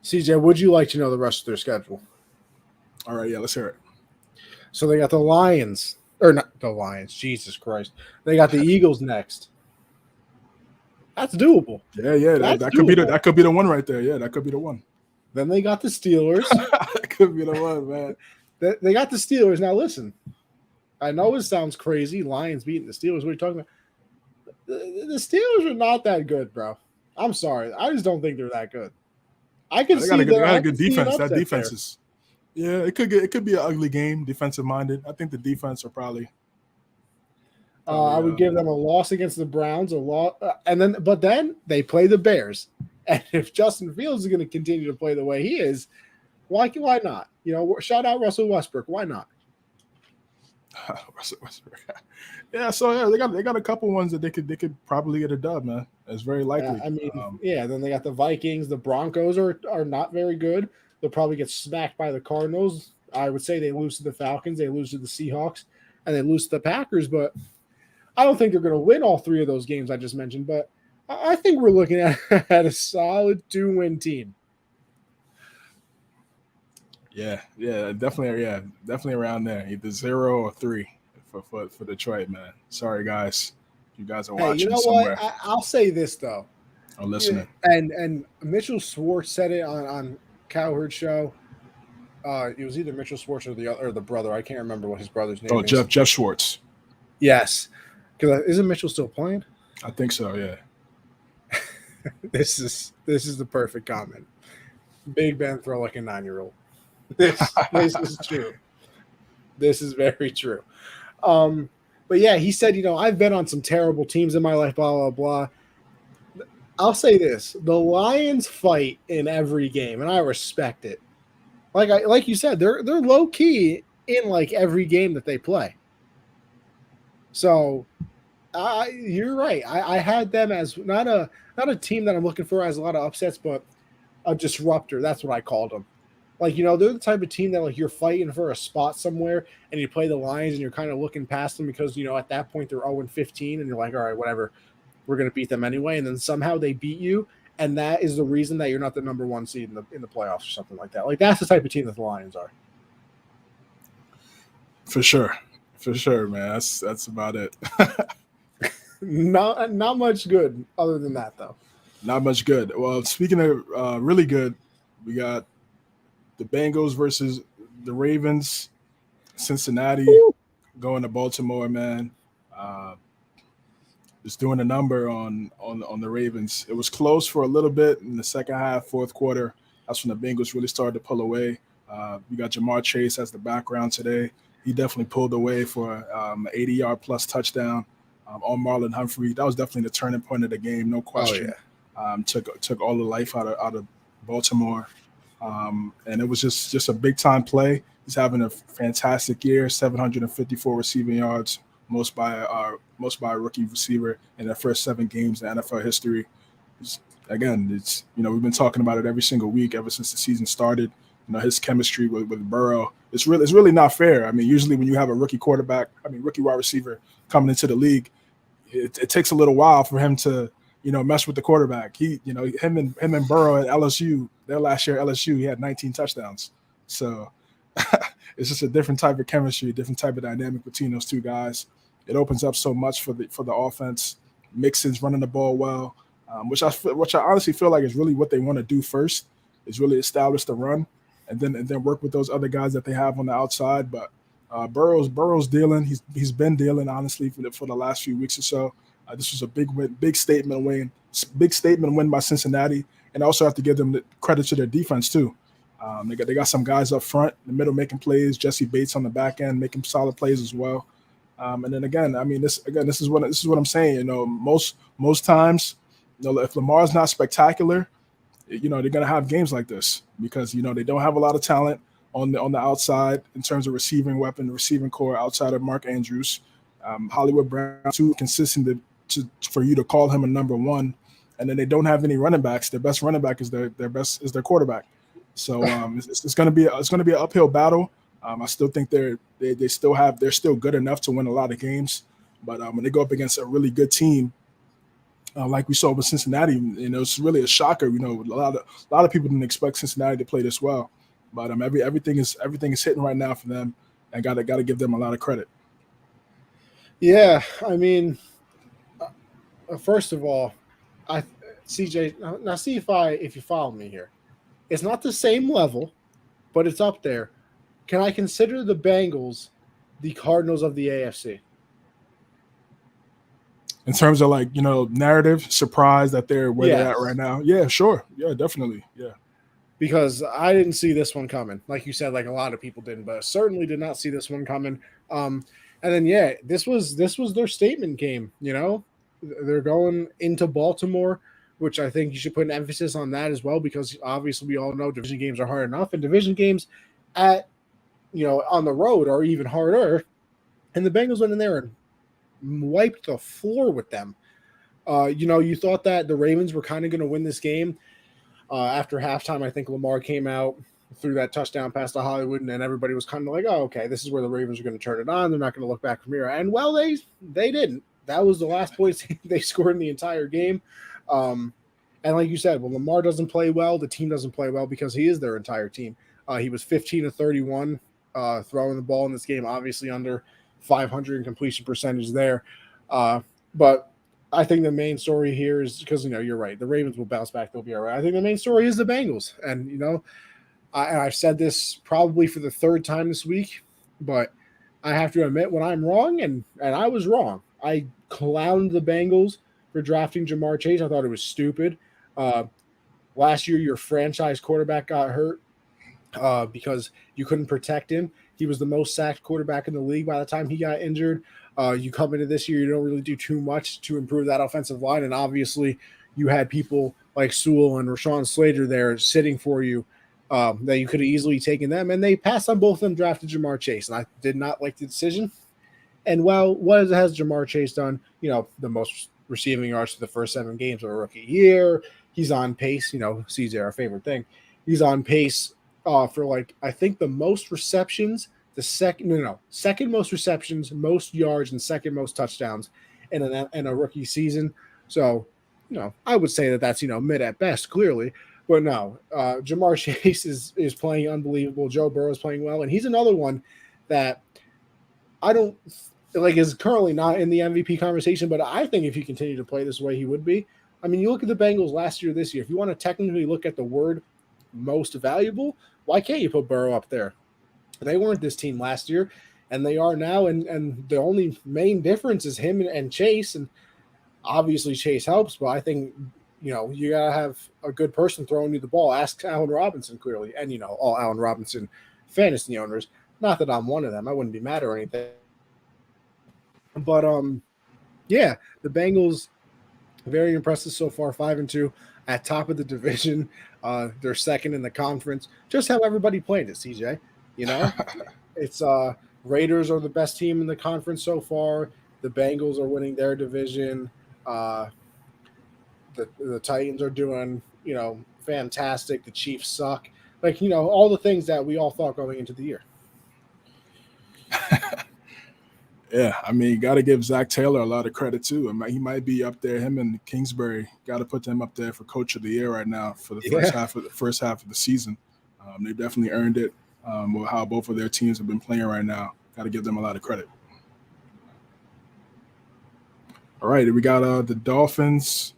CJ, would you like to know the rest of their schedule? All right, yeah, let's hear it. So they got the Lions, or not the Lions, Jesus Christ. They got the Eagles next. That's doable. Yeah, that could be the one right there. Yeah, that could be the one. Then they got the Steelers. That could be the one, man. They got the Steelers. Now listen, I know it sounds crazy. Lions beating the Steelers. What are you talking about? The Steelers are not that good, bro. I'm sorry. I just don't think they're that good. I can see they got a good defense. That defense is, yeah, it could be an ugly game, defensive minded. I think the defense are probably. I would give them a loss against the Browns, but then they play the Bears, and if Justin Fields is going to continue to play the way he is, why not? Shout out Russell Westbrook. Why not? Russell Westbrook. Yeah, so yeah, they got a couple ones that they could probably get a dub, man. It's very likely. Then they got the Vikings. The Broncos are not very good. They'll probably get smacked by the Cardinals. I would say they lose to the Falcons, they lose to the Seahawks, and they lose to the Packers. But I don't think they're going to win all 3 of those games I just mentioned. But I think we're looking at a solid 2-win team. Yeah, definitely around there, either 0 or 3 for Detroit, man. Sorry, guys, you guys are Hey, you watching know what? somewhere I'll say this though. or Yeah, listening. and Mitchell Schwartz said it on Cowherd show. It was either Mitchell Schwartz or the brother. I can't remember what his brother's Oh, name is. Jeff Schwartz. Yes, because isn't Mitchell still playing? I think so. Yeah. This is the perfect comment. Big Ben throw like a 9-year-old. This is true. This is very true. But yeah, he said, I've been on some terrible teams in my life, blah, blah, blah. I'll say this. The Lions fight in every game, and I respect it. Like you said, they're low key in like every game that they play. So you're right. I had them as not a team that I'm looking for as a lot of upsets, but a disruptor. That's what I called them. Like, they're the type of team that like you're fighting for a spot somewhere and you play the Lions and you're kind of looking past them because, at that point they're 0-15 and you're like, all right, whatever, we're going to beat them anyway. And then somehow they beat you. And that is the reason that you're not the number 1 seed in the playoffs or something like that. Like, that's the type of team that the Lions are. For sure, man. That's about it. Not much good other than that, though. Not much good. Well, speaking of really good, we got the Bengals versus the Ravens. Cincinnati going to Baltimore, man. Just doing a number on the Ravens. It was close for a little bit in the second half, fourth quarter. That's when the Bengals really started to pull away. We got Jamar Chase as the background today. He definitely pulled away for an 80-yard plus touchdown on Marlon Humphrey. That was definitely the turning point of the game, no question. Oh, yeah. Took all the life out of Baltimore. And it was just a big time play. He's having a fantastic year, 754 receiving yards, most by a rookie receiver in their first 7 games in NFL history. It's we've been talking about it every single week ever since the season started. His chemistry with Burrow. It's really not fair. I mean, usually when you have a rookie wide receiver coming into the league, it takes a little while for him to mess with the quarterback. Him and Burrow at LSU, their last year at LSU, he had 19 touchdowns. So it's just a different type of chemistry, different type of dynamic between those two guys. It opens up so much for the offense. Mixon's running the ball well, which I honestly feel like is really what they want to do first, is really establish the run and then work with those other guys that they have on the outside. But Burrow's dealing. He's been dealing honestly for the last few weeks or so. This was a big win, big statement win by Cincinnati, and I also have to give them the credit to their defense too. They got some guys up front, in the middle making plays. Jesse Bates on the back end making solid plays as well. And then again, I mean, this is what I'm saying. Most times, if Lamar's not spectacular, they're gonna have games like this because they don't have a lot of talent on the outside in terms of receiving weapon, receiving core outside of Mark Andrews. Hollywood Brown too consistent for you to call him a number 1, and then they don't have any running backs. Their best running back is their quarterback. So it's going to be an uphill battle. I still think they're still good enough to win a lot of games, but when they go up against a really good team, like we saw with Cincinnati, it's really a shocker. A lot of people didn't expect Cincinnati to play this well, but everything is hitting right now for them, and got to give them a lot of credit. Yeah, I mean, first of all, CJ, now see if you follow me here. It's not the same level, but it's up there. Can I consider the Bengals the Cardinals of the AFC? In terms of narrative, surprise that they're where they're at right now. Yeah, sure. Yeah, definitely. Yeah. Because I didn't see this one coming. Like you said, like a lot of people didn't, but I certainly did not see this one coming. And then this was their statement game, They're going into Baltimore, which I think you should put an emphasis on that as well, because obviously we all know division games are hard enough, and division games on the road are even harder. And the Bengals went in there and wiped the floor with them. You thought that the Ravens were kind of going to win this game. After halftime, I think Lamar came out, threw that touchdown pass to Hollywood, and then everybody was kind of like, oh, okay, this is where the Ravens are going to turn it on. They're not going to look back from here. And, well, they didn't. That was the last points they scored in the entire game. And like you said, when Lamar doesn't play well, the team doesn't play well because he is their entire team. He was 15 of 31 throwing the ball in this game, obviously under 500 in completion percentage there. But I think the main story here is because, you're right. The Ravens will bounce back. They'll be all right. I think the main story is the Bengals. And, I've said this probably for the third time this week, but I have to admit when I'm wrong, and I was wrong. I clowned the Bengals for drafting Jamar Chase. I thought it was stupid. Last year, your franchise quarterback got hurt because you couldn't protect him. He was the most sacked quarterback in the league by the time he got injured. You come into this year, you don't really do too much to improve that offensive line, and obviously you had people like Sewell and Rashawn Slater there sitting for you that you could have easily taken them, and they passed on both of them, drafted Jamar Chase, and I did not like the decision. And what has Jamar Chase done? The most receiving yards for the first 7 games of a rookie year. He's on pace. CJ, our favorite thing. He's on pace for I think the most receptions, second most receptions, most yards, and second most touchdowns in a rookie season. So, I would say that's mid at best, clearly. But no, Jamar Chase is playing unbelievable. Joe Burrow is playing well, and he's another one that I don't is currently not in the MVP conversation. But I think if he continued to play this way, he would be. I mean, you look at the Bengals last year, this year. If you want to technically look at the word most valuable, why can't you put Burrow up there? They weren't this team last year, and they are now. And the only main difference is him and Chase. And obviously Chase helps, but I think you got to have a good person throwing you the ball. Ask Allen Robinson, clearly, and all Allen Robinson fantasy owners. Not that I'm one of them. I wouldn't be mad or anything. But yeah, the Bengals very impressive so far, 5-2 at top of the division. They're second in the conference. Just how everybody played it, CJ. It's Raiders are the best team in the conference so far. The Bengals are winning their division. The Titans are doing, fantastic. The Chiefs suck. All the things that we all thought going into the year. Yeah, I mean, you got to give Zach Taylor a lot of credit too. He might be up there. Him and Kingsbury, got to put them up there for Coach of the Year right now for the first half of the season. They definitely earned it. With how both of their teams have been playing right now, got to give them a lot of credit. All right, we got the Dolphins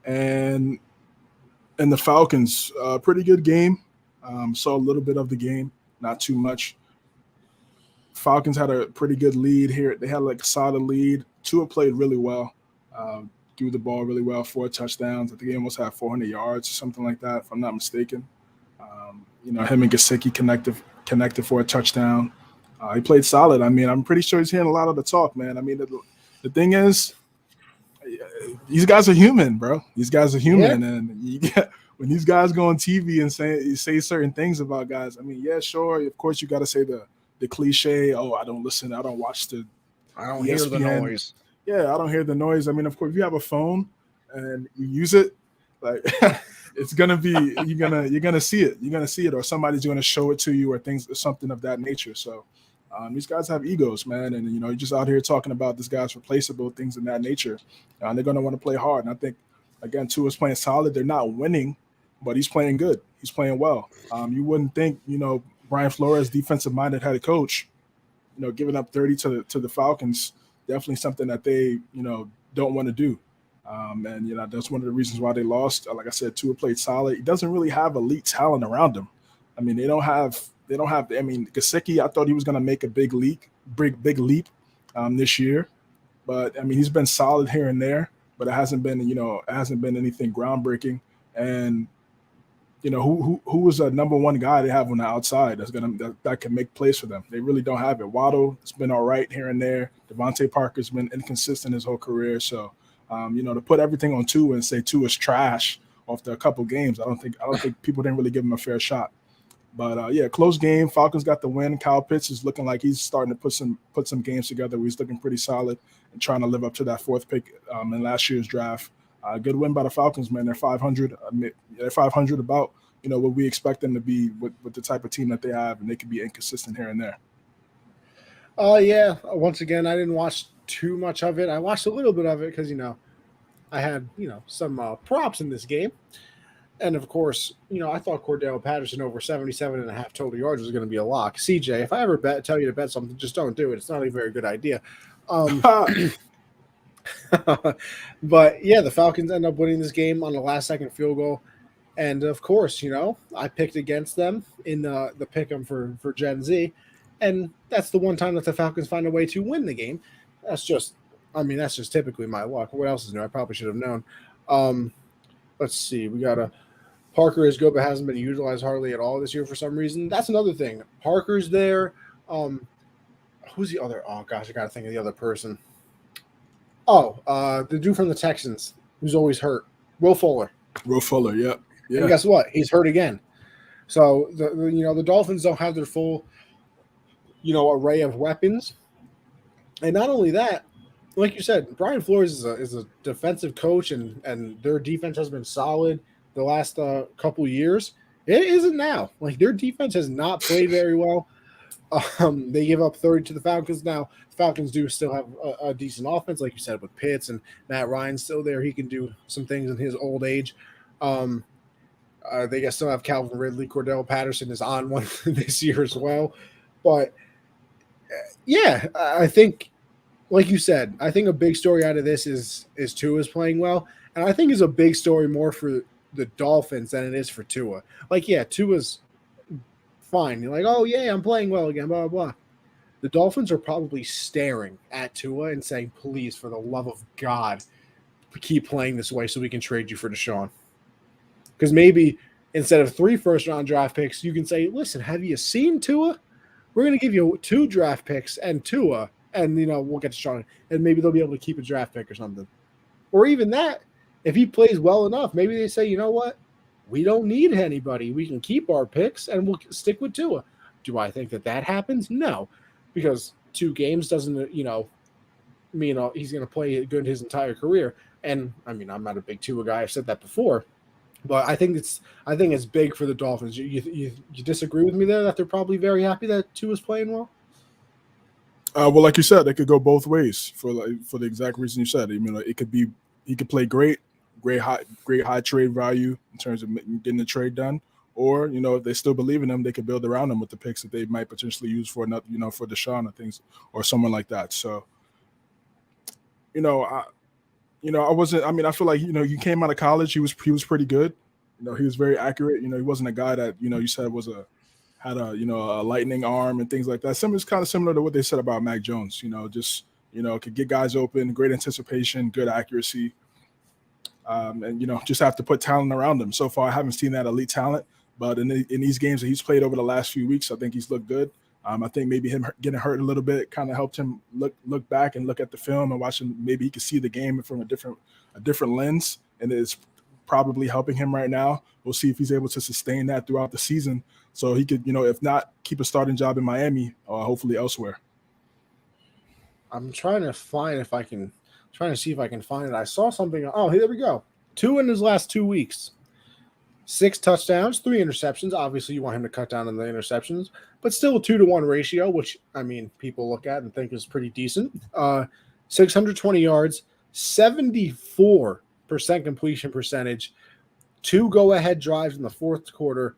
and the Falcons. Pretty good game. Saw a little bit of the game, not too much. Falcons had a pretty good lead here. They had a solid lead. Tua played really well, threw the ball really well, 4 touchdowns. I think he almost had 400 yards or something like that, if I'm not mistaken. Him and Gesicki connected for a touchdown. He played solid. I mean, I'm pretty sure he's hearing a lot of the talk, man. I mean, the thing is, these guys are human, bro. These guys are human, and when these guys go on TV and say certain things about guys, I mean, yeah, sure, of course you got to say the cliche, oh, I don't listen, I don't watch I don't hear the noise. Yeah, I don't hear the noise. I mean, of course, if you have a phone and you use it, it's gonna be you're gonna see it. You're gonna see it, or somebody's gonna show it to you, or something of that nature. So these guys have egos, man, and you're just out here talking about this guy's replaceable, things of that nature. They're gonna want to play hard, and I think again, Tua's playing solid. They're not winning, but he's playing good. He's playing well. You wouldn't think, Brian Flores, defensive-minded head coach, giving up 30 to the Falcons, definitely something that they, don't want to do. And that's one of the reasons why they lost. Like I said, Tua played solid. He doesn't really have elite talent around him. I mean, they don't have. I mean, Gesicki, I thought he was going to make a big leap this year, but I mean, he's been solid here and there, but it hasn't been anything groundbreaking. And who was a number one guy they have on the outside that can make plays for them? They really don't have it. Waddle has been all right here and there. Devontae Parker's been inconsistent his whole career. So, to put everything on Tua and say Tua's trash after a couple games, I don't think people didn't really give him a fair shot. But yeah, close game. Falcons got the win. Kyle Pitts is looking like he's starting to put some games together where he's looking pretty solid and trying to live up to that 4th pick in last year's draft. Good win by the Falcons, man. They're 500. They're 500 about what we expect them to be with the type of team that they have, and they can be inconsistent here and there. Yeah. Once again, I didn't watch too much of it. I watched a little bit of it because I had some props in this game. And of course, I thought Cordell Patterson over 77.5 total yards was going to be a lock. CJ, if I ever tell you to bet something, just don't do it. It's not a very good idea. But yeah, the Falcons end up winning this game on the last second field goal. And of course, I picked against them in the pick 'em for Gen Z. And that's the one time that the Falcons find a way to win the game. That's just typically my luck. What else is new? I probably should have known. Let's see. We got Parker is good, but hasn't been utilized hardly at all this year for some reason. That's another thing. Parker's there. Who's the other? Oh gosh, I got to think of the other person. Oh, the dude from the Texans who's always hurt, Will Fuller. Will Fuller, yeah. And guess what? He's hurt again. So the Dolphins don't have their full array of weapons, and not only that, like you said, Brian Flores is a defensive coach, and their defense has been solid the last couple years. It isn't now. Like, their defense has not played very well. They give up 30 to the Falcons. Now, the Falcons do still have a decent offense, like you said, with Pitts and Matt Ryan still there. He can do some things in his old age. They still have Calvin Ridley. Cordell Patterson is on one this year as well. But, yeah, I think, like you said, I think a big story out of this is Tua's playing well. And I think it's a big story more for the Dolphins than it is for Tua. Like, yeah, Tua's fine. You're like, oh, yeah, I'm playing well again, blah, blah, blah. The Dolphins are probably staring at Tua and saying, please, for the love of God, keep playing this way so we can trade you for Deshaun. Because maybe instead of 3 first-round draft picks, you can say, listen, have you seen Tua? We're going to give you 2 draft picks and Tua, and, we'll get Deshaun. And maybe they'll be able to keep a draft pick or something. Or even that, if he plays well enough, maybe they say, you know what? We don't need anybody. We can keep our picks, and we'll stick with Tua. Do I think that happens? No, because 2 games doesn't, mean he's going to play good his entire career. And, I'm not a big Tua guy. I've said that before. But I think it's big for the Dolphins. You disagree with me there that they're probably very happy that Tua's playing well? Well, like you said, it could go both ways for the exact reason you said. It could be he could play great high trade value in terms of getting the trade done, or if they still believe in him, they could build around him with the picks that they might potentially use for another, for Deshaun or things or someone like that. So, I wasn't. I feel like you came out of college, he was pretty good. He was very accurate. He wasn't a guy that you said had a a lightning arm and things like that. It's kind of similar to what they said about Mac Jones. Could get guys open, great anticipation, good accuracy. And just have to put talent around him. So far, I haven't seen that elite talent, but in these games that he's played over the last few weeks, I think he's looked good. I think maybe him getting hurt a little bit kind of helped him look back and look at the film and watch him. Maybe he could see the game from a different lens, and it's probably helping him right now. We'll see if he's able to sustain that throughout the season, so he could, if not, keep a starting job in Miami or hopefully elsewhere. I'm trying to find trying to see if I can find it. I saw something. Oh, here we go. 2 in his last 2 weeks. 6 touchdowns, 3 interceptions. Obviously, you want him to cut down on the interceptions, but still a 2-to-1 ratio, which, people look at and think is pretty decent. 620 yards, 74% completion percentage, 2 go-ahead drives in the 4th quarter,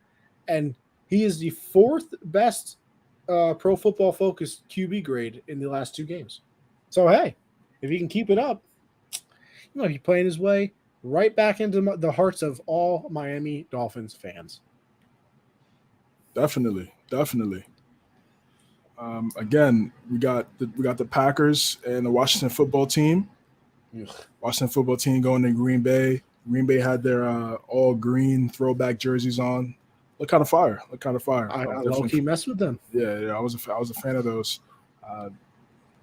and he is the 4th best Pro Football Focus QB grade in the last 2 games. So, hey, if he can keep it up, he's playing his way right back into the hearts of all Miami Dolphins fans. Definitely. Again, we got the Packers and the Washington football team. Ugh. Washington football team going to Green Bay. Green Bay had their all green throwback jerseys on. Look kind of fire. I low-key messed with them. Yeah. I was a fan of those.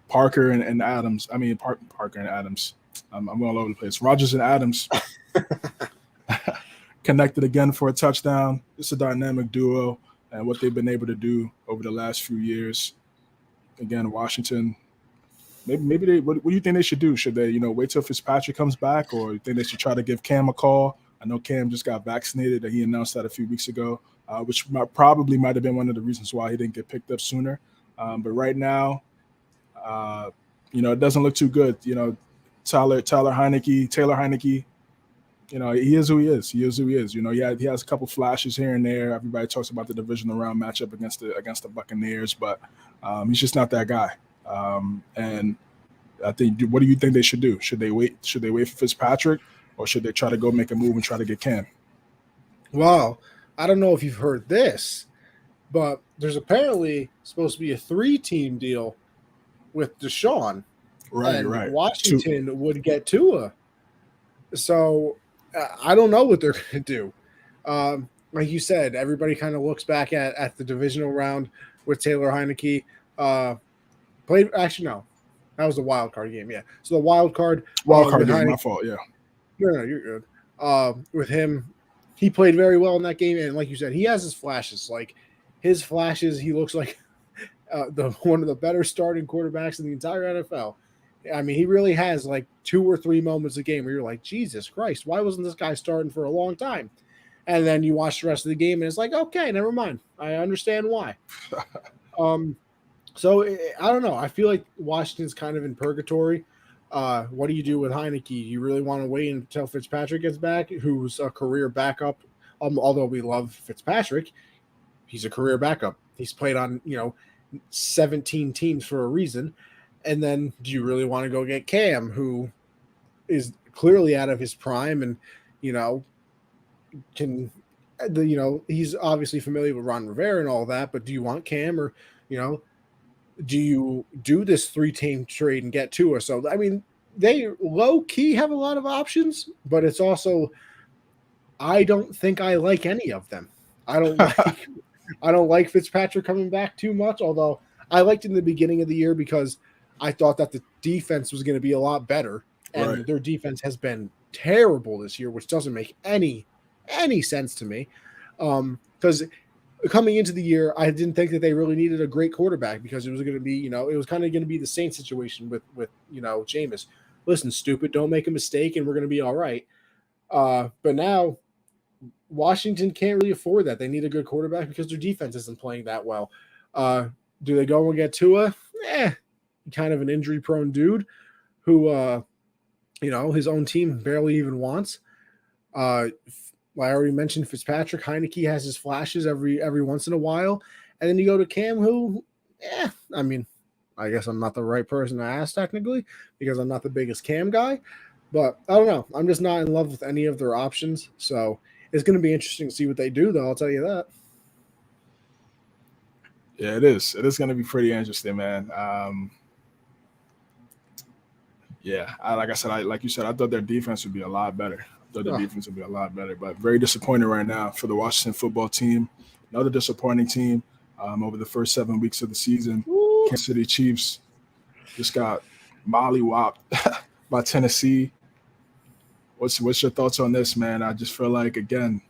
Parker and Adams. Parker and Adams. I'm going all over the place. Rodgers and Adams connected again for a touchdown. It's a dynamic duo, and what they've been able to do over the last few years. Again, Washington. Maybe they. What do you think they should do? Should they, wait till Fitzpatrick comes back, or you think they should try to give Cam a call? I know Cam just got vaccinated. He announced that a few weeks ago, which probably might have been one of the reasons why he didn't get picked up sooner. But right now, it doesn't look too good. Taylor Heineke. You know, he is who he is. He is who he is. You know, he has a couple flashes here and there. Everybody talks about the divisional round matchup against the Buccaneers, but he's just not that guy. And I think, what do you think they should do? Should they wait? Should they wait for Fitzpatrick, or should they try to go make a move and try to get Cam? Well, I don't know if you've heard this, but there's apparently supposed to be a 3-team deal with Deshaun. Right. Washington would get Tua. So I don't know what they're going to do. Like you said, everybody kind of looks back at the divisional round with Taylor Heineke. Actually, no. That was the wild card game, yeah. So the wild card game, Heineke, my fault, yeah. No, you're good. With him, he played very well in that game, and like you said, he has his flashes. Like his flashes, he looks like one of the better starting quarterbacks in the entire NFL. I mean, he really has like 2 or 3 moments a game where you're like, Jesus Christ, why wasn't this guy starting for a long time? And then you watch the rest of the game, and it's like, okay, never mind. I understand why. So I don't know. I feel like Washington's kind of in purgatory. What do you do with Heineke? Do you really want to wait until Fitzpatrick gets back, who's a career backup? Although we love Fitzpatrick, he's a career backup. He's played on 17 teams for a reason. And then do you really want to go get Cam, who is clearly out of his prime and he's obviously familiar with Ron Rivera and all that, but do you want Cam, or do you do this 3-team trade and get Tua? So, I mean, they low-key have a lot of options, but it's also, I don't think I like any of them. I don't like Fitzpatrick coming back too much, although I liked in the beginning of the year because I thought that the defense was going to be a lot better, and their defense has been terrible this year, which doesn't make any sense to me. Because coming into the year, I didn't think that they really needed a great quarterback because it was going to be, it was kind of going to be the same situation with Jameis. Listen, stupid, don't make a mistake, and we're going to be all right. But now Washington can't really afford that. They need a good quarterback because their defense isn't playing that well. Do they go and get Tua? Kind of an injury-prone dude who, his own team barely even wants. I already mentioned Fitzpatrick. Heineke has his flashes every once in a while. And then you go to Cam, who, I mean, I guess I'm not the right person to ask technically because I'm not the biggest Cam guy. But I don't know. I'm just not in love with any of their options. So it's going to be interesting to see what they do, though. I'll tell you that. Yeah, it is. It is going to be pretty interesting, man. Like I said, like you said, I thought their defense would be a lot better. Defense would be a lot better, but very disappointing right now for the Washington football team. Another disappointing team over the first 7 weeks of the season. Ooh. Kansas City Chiefs just got mollywopped by Tennessee. What's your thoughts on this, man? I just feel like, again,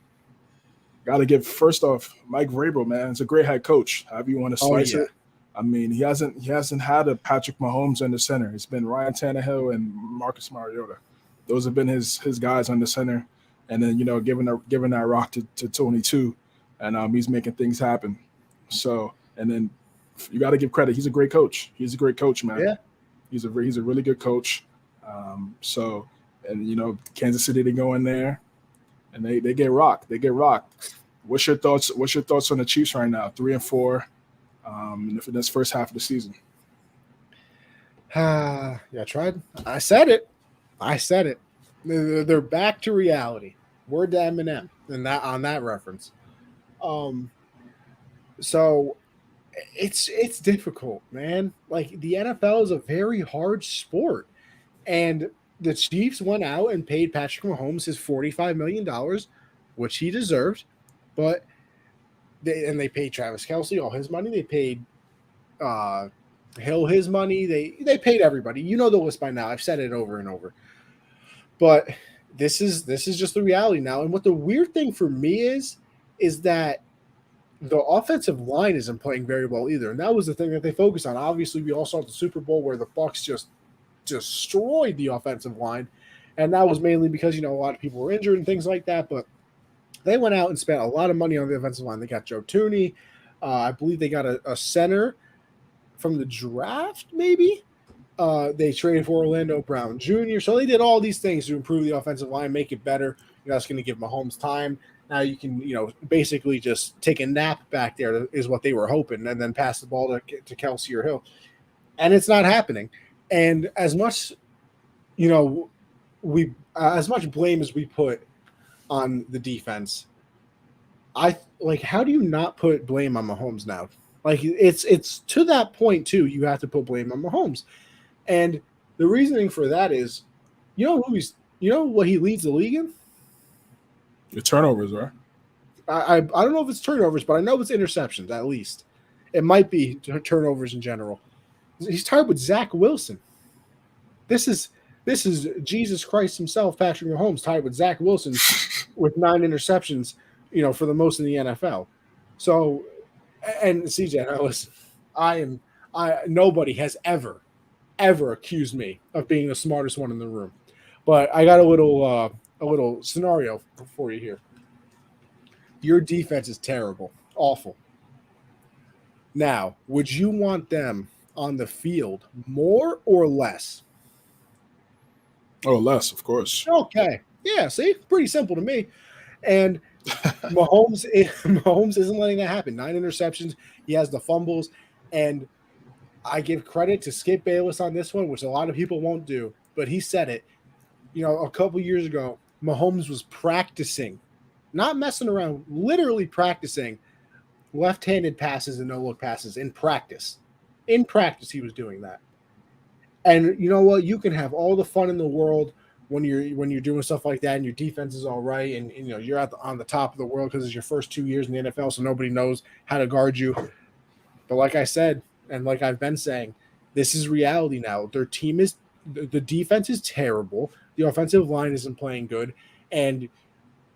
got to give, first off, Mike Vrabel, man, he's a great head coach. However you want to slice it. I mean, he hasn't had a Patrick Mahomes in the center. It's been Ryan Tannehill and Marcus Mariota. Those have been his guys on the center, and then giving that rock to Tony too, and he's making things happen. So, and then you got to give credit. He's a great coach. He's a great coach, man. Yeah, he's a really good coach. So, and Kansas City, they go in there, and they get rocked. They get rocked. What's your thoughts on the Chiefs right now? 3-4, in this first half of the season. Yeah, I tried. I said it. They're back to reality. Word to Eminem on that reference. So it's difficult, man. Like the NFL is a very hard sport, and the Chiefs went out and paid Patrick Mahomes his $45 million, which he deserved, but they paid Travis Kelce all his money. They paid Hill his money. They paid everybody. You know the list by now. I've said it over and over. But this is just the reality now. And what the weird thing for me is that the offensive line isn't playing very well either. And that was the thing that they focused on. Obviously, we all saw the Super Bowl where the Bucs just destroyed the offensive line. And that was mainly because, a lot of people were injured and things like that. But they went out and spent a lot of money on the offensive line. They got Joe Tooney. I believe they got a center from the draft, maybe. They traded for Orlando Brown Jr. So they did all these things to improve the offensive line, make it better. That's going to give Mahomes time. Now you can, basically just take a nap back there is what they were hoping, and then pass the ball to Kelsey or Hill. And it's not happening. And as much, as much blame as we put on the defense, how do you not put blame on Mahomes now? It's to that point too. You have to put blame on Mahomes, and the reasoning for that is, what he leads the league in? The turnovers, right? I don't know if it's turnovers, but I know it's interceptions at least. It might be turnovers in general. He's tied with Zach Wilson. This is Jesus Christ himself, Patrick Mahomes, tied with Zach Wilson with 9 interceptions, for the most in the NFL. So, and CJ, now listen, nobody has ever accused me of being the smartest one in the room, but I got a little scenario for you here. Your defense is terrible, awful. Now, would you want them on the field more or less? Oh, less, of course. Okay. Yeah, see? Pretty simple to me. And Mahomes isn't letting that happen. 9 interceptions. He has the fumbles. And I give credit to Skip Bayless on this one, which a lot of people won't do. But he said it. A couple years ago, Mahomes was practicing, not messing around, literally practicing left-handed passes and no-look passes in practice. In practice, he was doing that. And you know what? You can have all the fun in the world when you're doing stuff like that, and your defense is all right, and you're on the top of the world because it's your first 2 years in the NFL, so nobody knows how to guard you. But like I said, and like I've been saying, this is reality now. Their team is the defense is terrible. The offensive line isn't playing good, and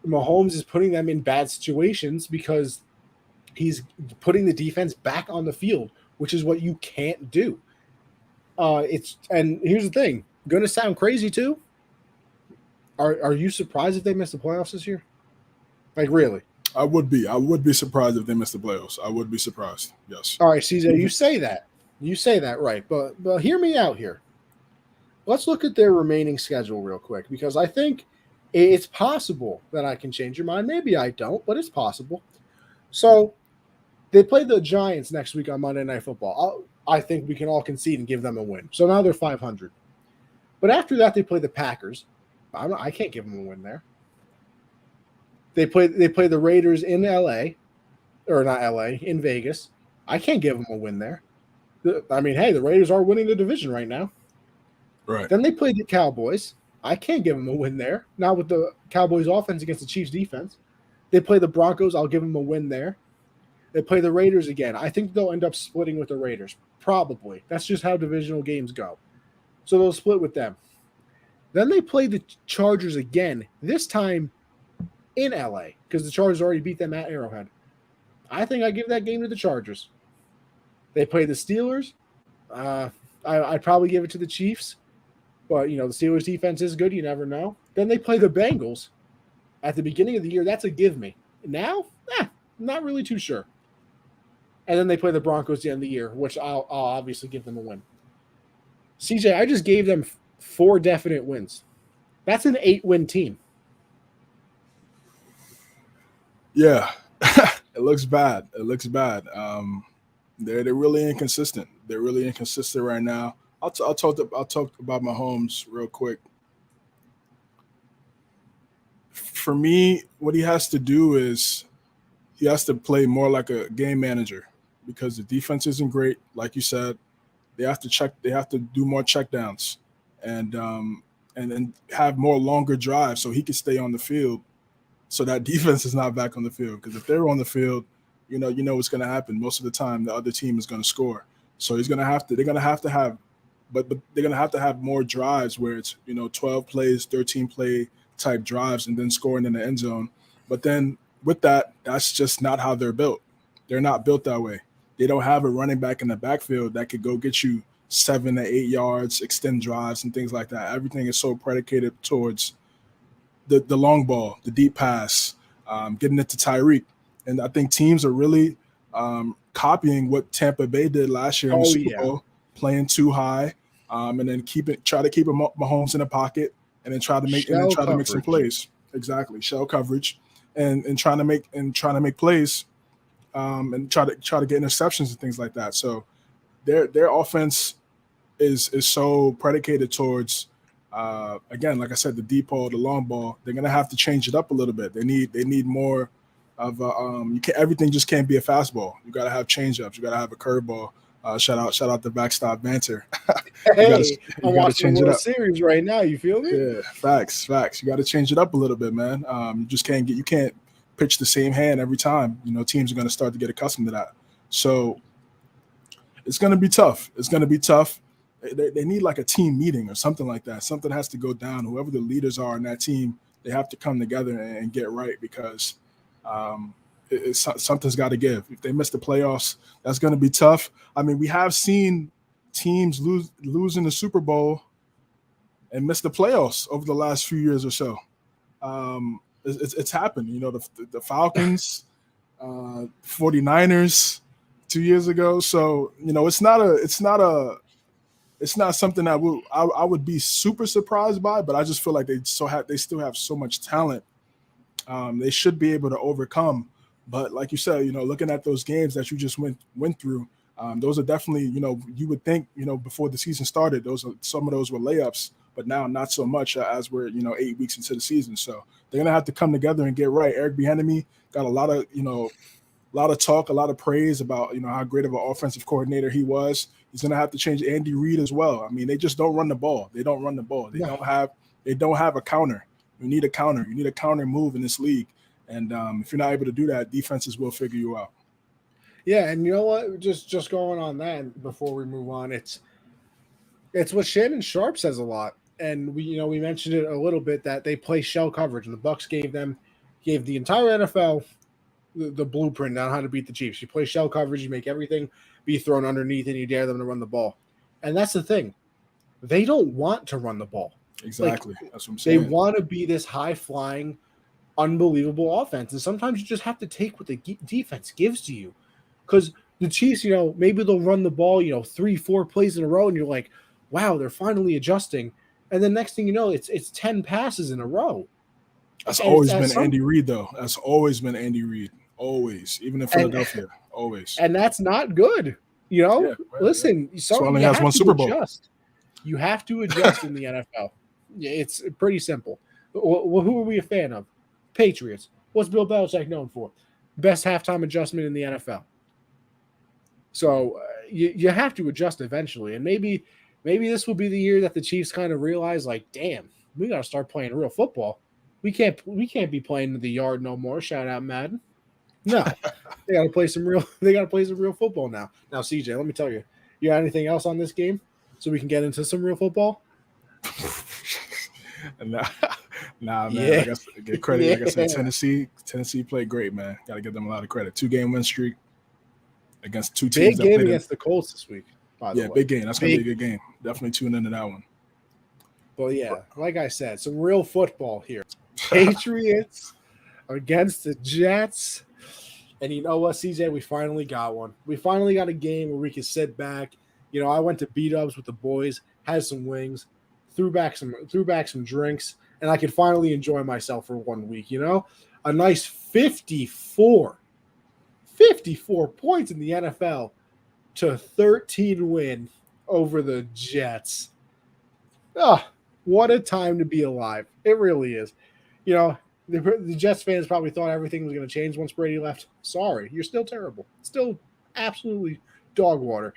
Mahomes is putting them in bad situations because he's putting the defense back on the field, which is what you can't do. And here's the thing, going to sound crazy too. Are you surprised if they miss the playoffs this year? Like, really? I would be surprised if they missed the playoffs. I would be surprised. Yes. All right, CJ, you say that right, but hear me out here. Let's look at their remaining schedule real quick, because I think it's possible that I can change your mind. Maybe I don't, but it's possible. So they play the Giants next week on Monday Night Football. I think we can all concede and give them a win. So now they're 500. But after that, they play the Packers. I can't give them a win there. They play the Raiders in LA, or not LA, in Vegas. I can't give them a win there. I mean, hey, the Raiders are winning the division right now. Right. Then they play the Cowboys. I can't give them a win there. Not with the Cowboys offense against the Chiefs defense. They play the Broncos. I'll give them a win there. They play the Raiders again. I think they'll end up splitting with the Raiders. Probably. That's just how divisional games go. So they'll split with them. Then they play the Chargers again, this time in LA, because the Chargers already beat them at Arrowhead. I think I give that game to the Chargers. They play the Steelers. I'd probably give it to the Chiefs. But, the Steelers defense is good. You never know. Then they play the Bengals at the beginning of the year. That's a give me. Now, not really too sure. And then they play the Broncos at the end of the year, which I'll obviously give them a win. CJ, I just gave them 4 definite wins. That's an 8-win team. Yeah, it looks bad. They're really inconsistent. They're really inconsistent right now. I'll talk about Mahomes real quick. For me, what he has to do is he has to play more like a game manager, because the defense isn't great. Like you said, they have to do more checkdowns and have more longer drives so he can stay on the field, so that defense is not back on the field. Because if they're on the field, you know what's going to happen. Most of the time, the other team is going to score. So they're going to have to have more drives where it's 12 plays, 13 play type drives, and then scoring in the end zone. But then with that, that's just not how they're built. They're not built that way. They don't have a running back in the backfield that could go get you 7 to 8 yards, extend drives, and things like that. Everything is so predicated towards the long ball, the deep pass, getting it to Tyreek. And I think teams are really copying what Tampa Bay did last year in the Super Bowl, playing too high, and then try to keep Mahomes in the pocket, and then try to make some plays. Exactly, shell coverage, and trying to make plays, and try to get interceptions and things like that. So their offense is so predicated towards, again, like I said, the deep ball, the long ball. They're gonna have to change it up a little bit. They need more of everything just can't be a fastball. You got to have changeups. You got to have a curveball. Shout out to Backstop Banter. Hey, I'm watching the World Series right now. You feel me? Yeah, facts. You got to change it up a little bit, man. You can't pitch the same hand every time. Teams are going to start to get accustomed to that. So it's going to be tough. They need like a team meeting or something like that. Something has to go down. Whoever the leaders are in that team, they have to come together and get right, because something's got to give. If they miss the playoffs, that's going to be tough. I mean, we have seen teams lose in the Super Bowl and miss the playoffs over the last few years or so. It's happened. The Falcons, 49ers 2 years ago. So, it's not something that I would be super surprised by, but I just feel like they still have so much talent. They should be able to overcome. But like you said, looking at those games that you just went through, those are definitely, you would think, before the season started, some of those were layups, but now not so much, as we're 8 weeks into the season. So they're gonna have to come together and get right. Eric Bieniemy got a lot of talk, a lot of praise about how great of an offensive coordinator he was. He's gonna have to change Andy Reid as well. I mean, they just don't run the ball. They don't have a counter. You need a counter. You need a counter move in this league. And if you're not able to do that, defenses will figure you out. Yeah, and you know what? Just going on that before we move on, it's what Shannon Sharp says a lot, and we mentioned it a little bit, that they play shell coverage, and the Bucks gave the entire NFL the blueprint on how to beat the Chiefs. You play shell coverage, you make everything be thrown underneath, and you dare them to run the ball. And that's the thing; they don't want to run the ball. Exactly, that's what I'm saying. They want to be this high flying, unbelievable offense, and sometimes you just have to take what the defense gives to you. Because the Chiefs, maybe they'll run the ball, 3-4 plays in a row, and you're like, wow, they're finally adjusting. And then next thing you know, it's 10 passes in a row. That's always been Andy Reid, though. That's always been Andy Reid. Always. Even in Philadelphia. Always. And that's not good. Listen, he only has one Super Bowl. You have to adjust in the NFL. It's pretty simple. Well, who are we a fan of? Patriots. What's Bill Belichick known for? Best halftime adjustment in the NFL. So you have to adjust eventually, and maybe this will be the year that the Chiefs kind of realize, like, damn, we got to start playing real football. We can't be playing in the yard no more. Shout out Madden. No, they got to play some real football now. Now, CJ, let me tell you, you got anything else on this game so we can get into some real football? Nah, man. Yeah. I guess get credit. Yeah. Like I said, Tennessee played great, man. Got to give them a lot of credit. 2-game win streak against two teams. Big game against the Colts this week. By the way. Big game. That's gonna be a good game. Definitely tune into that one. Well, yeah, like I said, some real football here. Patriots against the Jets, and you know what, CJ? We finally got one. We finally got a game where we can sit back. I went to B-dubs with the boys, had some wings, threw back some drinks, and I could finally enjoy myself for 1 week. A nice 54 points in the NFL to 13 win over the Jets. What a time to be alive. It really is. The Jets fans probably thought everything was going to change once Brady left. Sorry, you're still terrible. Still absolutely dog water.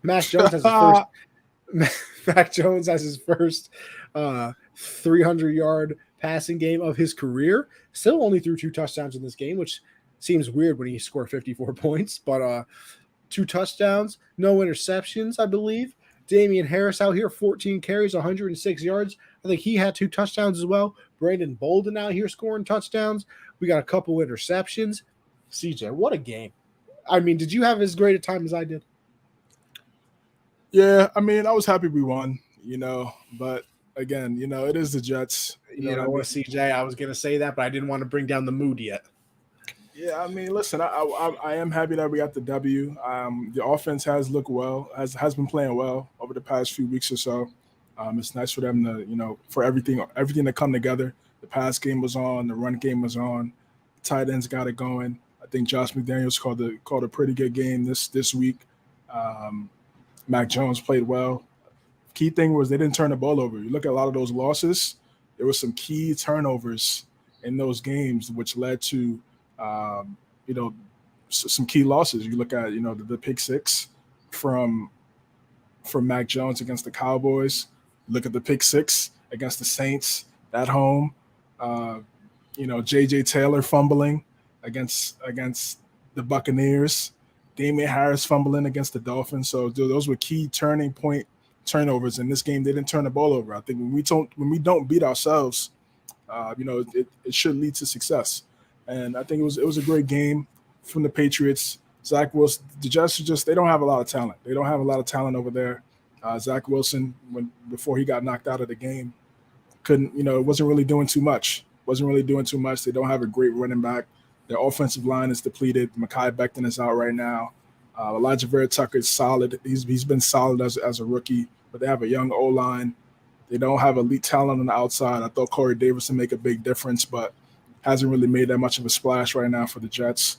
Mac Jones has his first 300-yard passing game of his career. Still only threw 2 touchdowns in this game, which seems weird when he scored 54 points. But 2 touchdowns, no interceptions, I believe. Damian Harris out here, 14 carries, 106 yards. I think he had 2 touchdowns as well. Brandon Bolden out here scoring touchdowns. We got a couple interceptions. CJ, what a game. I mean, did you have as great a time as I did? Yeah, I mean, I was happy we won, but again, it is the Jets. You know what, CJ, I was going to say that, but I didn't want to bring down the mood yet. Yeah, I mean, listen, I am happy that we got the W. The offense has looked well, has been playing well over the past few weeks or so. It's nice for them to, for everything to come together. The pass game was on, the run game was on, tight ends got it going. I think Josh McDaniels called a pretty good game this week. Mac Jones played well. Key thing was they didn't turn the ball over. You look at a lot of those losses, there were some key turnovers in those games, which led to, some key losses. You look at, the pick six from Mac Jones against the Cowboys. Look at the pick six against the Saints at home. J.J. Taylor fumbling against the Buccaneers. Damian Harris fumbling against the Dolphins. So those were key turning point turnovers in this game. They didn't turn the ball over. I think when we don't beat ourselves, it should lead to success. And I think it was a great game from the Patriots. Zach Wilson, the Jets they don't have a lot of talent. They don't have a lot of talent over there. Zach Wilson, before he got knocked out of the game, it wasn't really doing too much. They don't have a great running back. Their offensive line is depleted. Mekhi Becton is out right now. Elijah Vera Tucker is solid. He's been solid as a rookie, but they have a young O-line. They don't have elite talent on the outside. I thought Corey Davis would make a big difference, but hasn't really made that much of a splash right now for the Jets.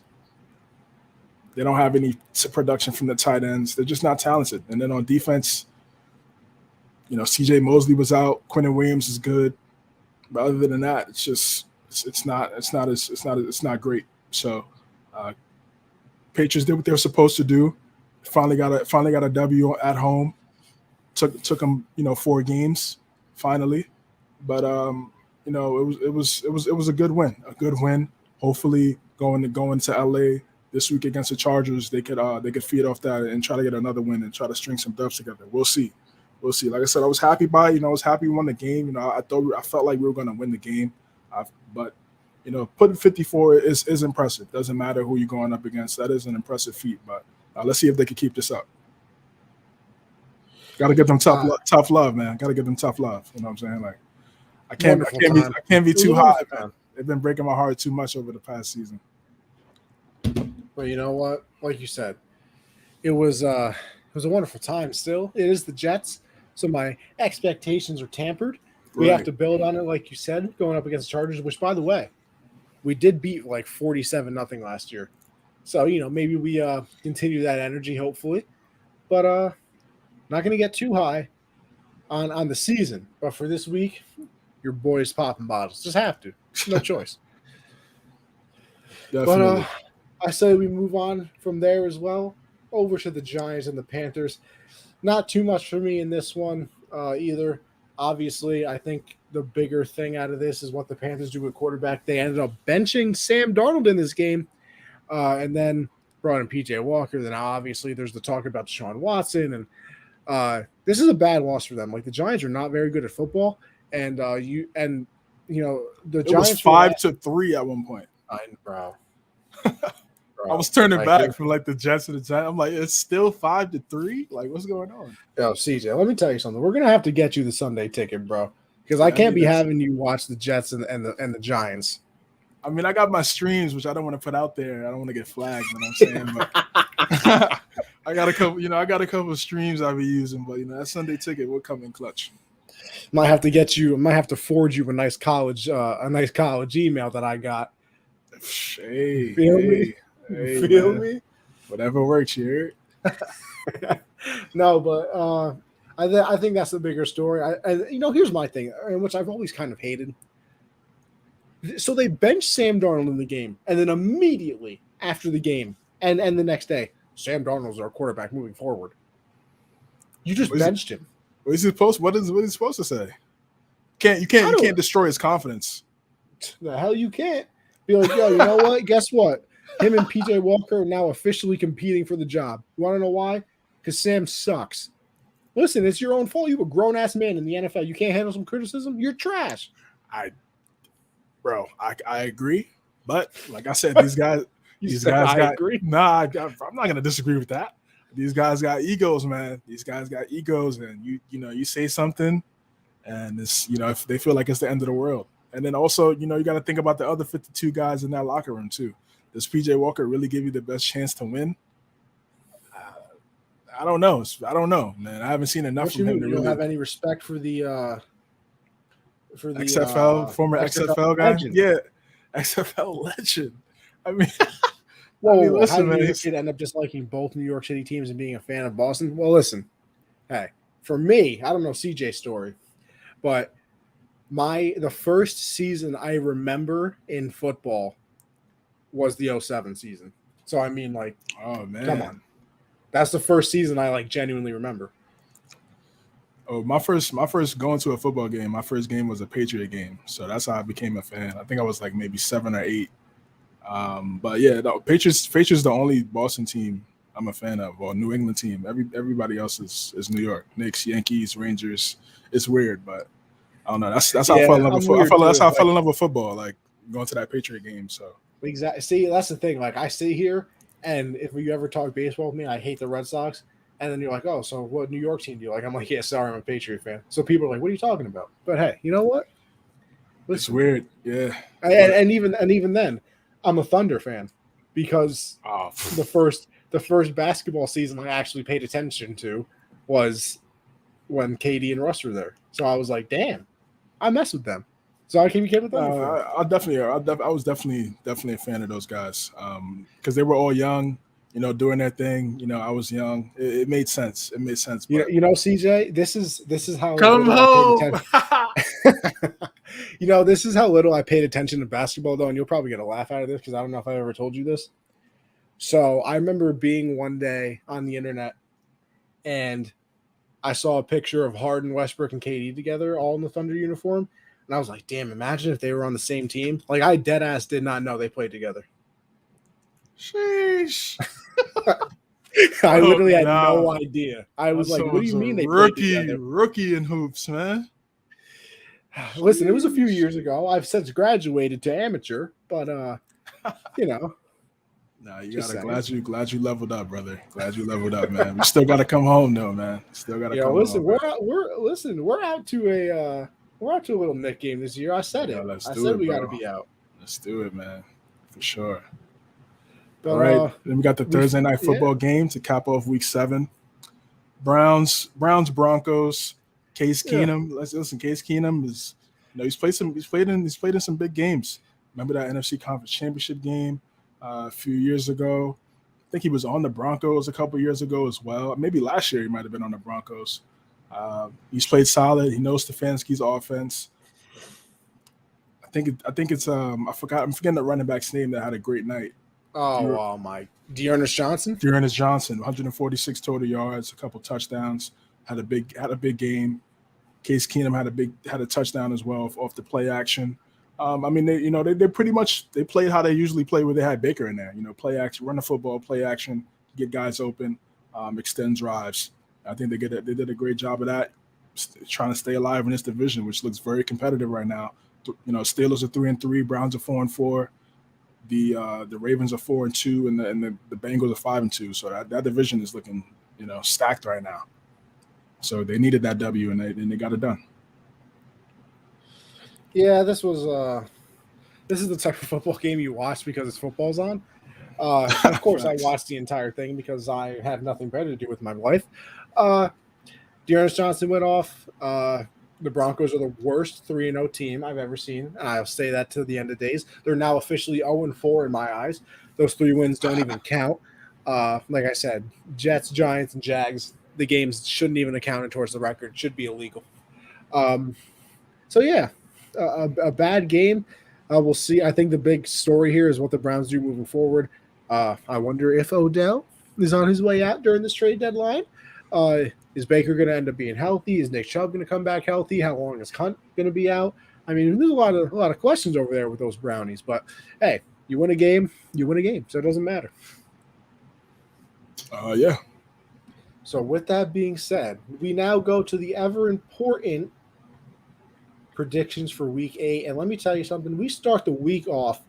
They don't have any production from the tight ends. They're just not talented. And then on defense, CJ Mosley was out. Quentin Williams is good, but other than that, it's not great. So, Patriots did what they were supposed to do. Finally got a W at home. Took them 4 games finally, but it was a good win. Hopefully going to LA this week against the Chargers, they could feed off that and try to get another win and try to string some dubs together. We'll see. Like I said, I was happy by it. I was happy we won the game. I felt like we were going to win the game, but putting 54 is impressive. Doesn't matter who you're going up against. That is an impressive feat. But let's see if they can keep this up. Got to give them tough love, man. Got to give them tough love. You know what I'm saying? Like I can't be too high, man. They've been breaking my heart too much over the past season. But you know what? Like you said, it was a wonderful time. Still, it is the Jets, so my expectations are tempered. We have to build on it, like you said, going up against the Chargers. Which, by the way, we did beat like 47-0 last year. So maybe we continue that energy, hopefully. But not going to get too high on the season. But for this week, your boy's popping bottles. Just have to. No choice. Definitely. But I say we move on from there as well over to the Giants and the Panthers. Not too much for me in this one either. Obviously, I think the bigger thing out of this is what the Panthers do with quarterback. They ended up benching Sam Darnold in this game and then brought in P.J. Walker. Then obviously there's the talk about Deshaun Watson. And this is a bad loss for them. Like the Giants are not very good at football. And the Giants was 5-3 at one point. Bro. I was turning back from like the Jets to the Giants. I'm like, it's still 5-3. Like, what's going on? Yo, CJ, let me tell you something. We're gonna have to get you the Sunday ticket, bro, because I can't be having you watch the Jets and the Giants. I mean, I got my streams, which I don't want to put out there. I don't want to get flagged. You know what I'm saying? But I got a couple of streams I'll be using. But that Sunday ticket will come in clutch. Might have to forward you a nice college email that I got. Hey, feel me? Feel me? Whatever works here. No, but I think that's the bigger story. Here's my thing, which I've always kind of hated. So they benched Sam Darnold in the game, and then immediately after the game, and the next day, Sam Darnold's our quarterback moving forward. You just benched him. What is he supposed to say? You can't destroy his confidence. The hell you can't. Be like, yo, you know what? Guess what? Him and P.J. Walker are now officially competing for the job. You want to know why? Because Sam sucks. Listen, it's your own fault. You're a grown-ass man in the NFL. You can't handle some criticism? You're trash. I agree. But like I said, these guys got agree. Nah, I'm not gonna disagree with that. These guys got egos, man. These guys got egos, and you say something, and it's if they feel like it's the end of the world. And then also, you got to think about the other 52 guys in that locker room too. Does PJ Walker really give you the best chance to win? I don't know. I don't know, man. I haven't seen enough What from you him mean? to You don't really. have any respect for the XFL, former XFL guy. legend? Yeah, XFL legend. I mean, Whoa. How listen, did man. you kid end up just liking both New York City teams and being a fan of Boston? Well, listen. Hey, for me, I don't know CJ's story, but the first season I remember in football was the '07 season. So I mean, like, Oh man, come on, that's the first season I like genuinely remember. Oh, my first going to a football game. My first game was a Patriot game, so that's how I became a fan. I think I was like maybe 7 or 8. But yeah, the Patriots the only Boston team I'm a fan of, or New England team. Everybody else is New York, Knicks, Yankees, Rangers. It's weird, but I don't know. That's how I fell in love with football. That's how I fell in love with football. Like going to that Patriot game. So exactly. See, that's the thing. Like I sit here, and if you ever talk baseball with me, I hate the Red Sox. And then you're like, oh, so what New York team do you like? I'm like, yeah, sorry, I'm a Patriot fan. So people are like, what are you talking about? But hey, you know what? Listen, it's weird, yeah. And even then, I'm a Thunder fan because the first basketball season I actually paid attention to was when KD and Russ were there. So I was like, damn, I mess with them. So I became a Thunder fan. I was definitely a fan of those guys because they were all young. Doing their thing. I was young. It made sense. But... CJ, this is how come home. This is how little I paid attention to basketball, though, and you'll probably get a laugh out of this because I don't know if I ever told you this. So I remember being one day on the internet, and I saw a picture of Harden, Westbrook, and KD together, all in the Thunder uniform, and I was like, "Damn! Imagine if they were on the same team." Like I dead ass did not know they played together. Sheesh. I literally had no idea. I was like, what do you mean they played together? Rookie in hoops, man. Listen, it was a few years ago. I've since graduated to amateur, but Nah, you gotta glad you leveled up, brother. Glad you leveled up, man. We still gotta come home though, man. Still gotta come home. We're out to a little Knick game this year. I said it. I said we gotta be out. Let's do it, man. For sure. But, all right, then we got the Thursday night football game to cap off Week 7. Browns, Broncos. Case Keenum. Let's listen. Case Keenum is, he's played in some big games. Remember that NFC Conference Championship game a few years ago? I think he was on the Broncos a couple years ago as well. Maybe last year he might have been on the Broncos. He's played solid. He knows Stefanski's offense. I think it's I'm forgetting the running back's name that had a great night. Oh my! Dearness Johnson, 146 total yards, a couple touchdowns, had a big game. Case Keenum had a touchdown as well off the play action. I mean, they pretty much they played how they usually play where they had Baker in there. Play action, run the football, play action, get guys open, extend drives. I think they did a great job of that, trying to stay alive in this division, which looks very competitive right now. Steelers are 3-3, Browns are 4-4. The Ravens are 4-2, and the Bengals are 5-2. So that division is looking, stacked right now. So they needed that W, and they got it done. Yeah, this is the type of football game you watch because it's football's on. Of course, I watched the entire thing because I have nothing better to do with my life. Dearness Johnson went off. The Broncos are the worst 3-0 team I've ever seen, and I'll say that to the end of days. They're now officially 0-4 in my eyes. Those 3 wins don't even count. Like I said, Jets, Giants, and Jags, the games shouldn't even have counted towards the record. Should be illegal. So, yeah, a bad game. We'll see. I think the big story here is what the Browns do moving forward. I wonder if Odell is on his way out during this trade deadline. Is Baker going to end up being healthy? Is Nick Chubb going to come back healthy? How long is Hunt going to be out? I mean, there's a lot of questions over there with those Brownies. But hey, you win a game, so it doesn't matter. Yeah. So with that being said, we now go to the ever important predictions for Week 8. And let me tell you something. We start the week off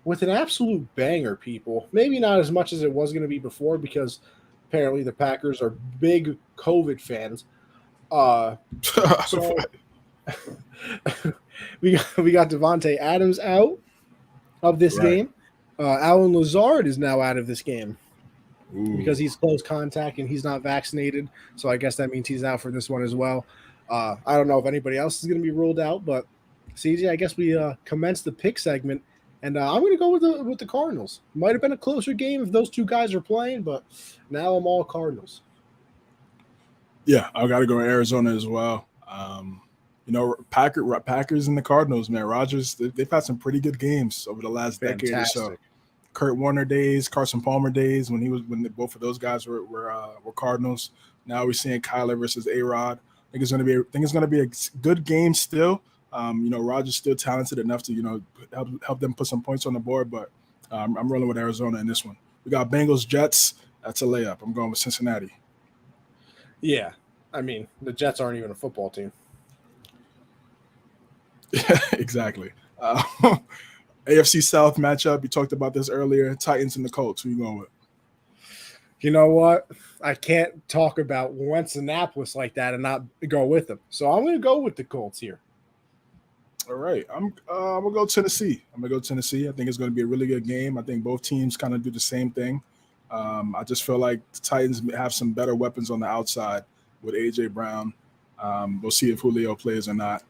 with an absolute banger, people. Maybe not as much as it was going to be before because apparently the Packers are big COVID fans. So we got Devontae Adams out of this game. Alan Lazard is now out of this game. because Ooh. he's close contact and he's not vaccinated. So I guess that means he's out for this one as well. I don't know if anybody else is going to be ruled out, but CJ, I guess we commence the pick segment, and I'm going to go with the Cardinals. Might have been a closer game if those two guys are playing, but now I'm all Cardinals. Yeah, I got to go Arizona as well. Packers and the Cardinals, man. Rodgers, they've had some pretty good games over the last decade or so. Fantastic. Kurt Warner days, Carson Palmer days, when both of those guys were Cardinals. Now we're seeing Kyler versus A-Rod. I think it's going to be a good game still. Rodgers still talented enough to help them put some points on the board, but I'm rolling with Arizona in this one. We got Bengals Jets. That's a layup. I'm going with Cincinnati. Yeah, I mean the Jets aren't even a football team. Yeah, exactly. AFC South matchup. You talked about this earlier. Titans and the Colts. Who you going with? You know what? I can't talk about Winston-Annapolis like that and not go with them. So I'm going to go with the Colts here. All right. I'm gonna go Tennessee. I think it's going to be a really good game. I think both teams kind of do the same thing. I just feel like the Titans have some better weapons on the outside with AJ Brown. We'll see if Julio plays or not.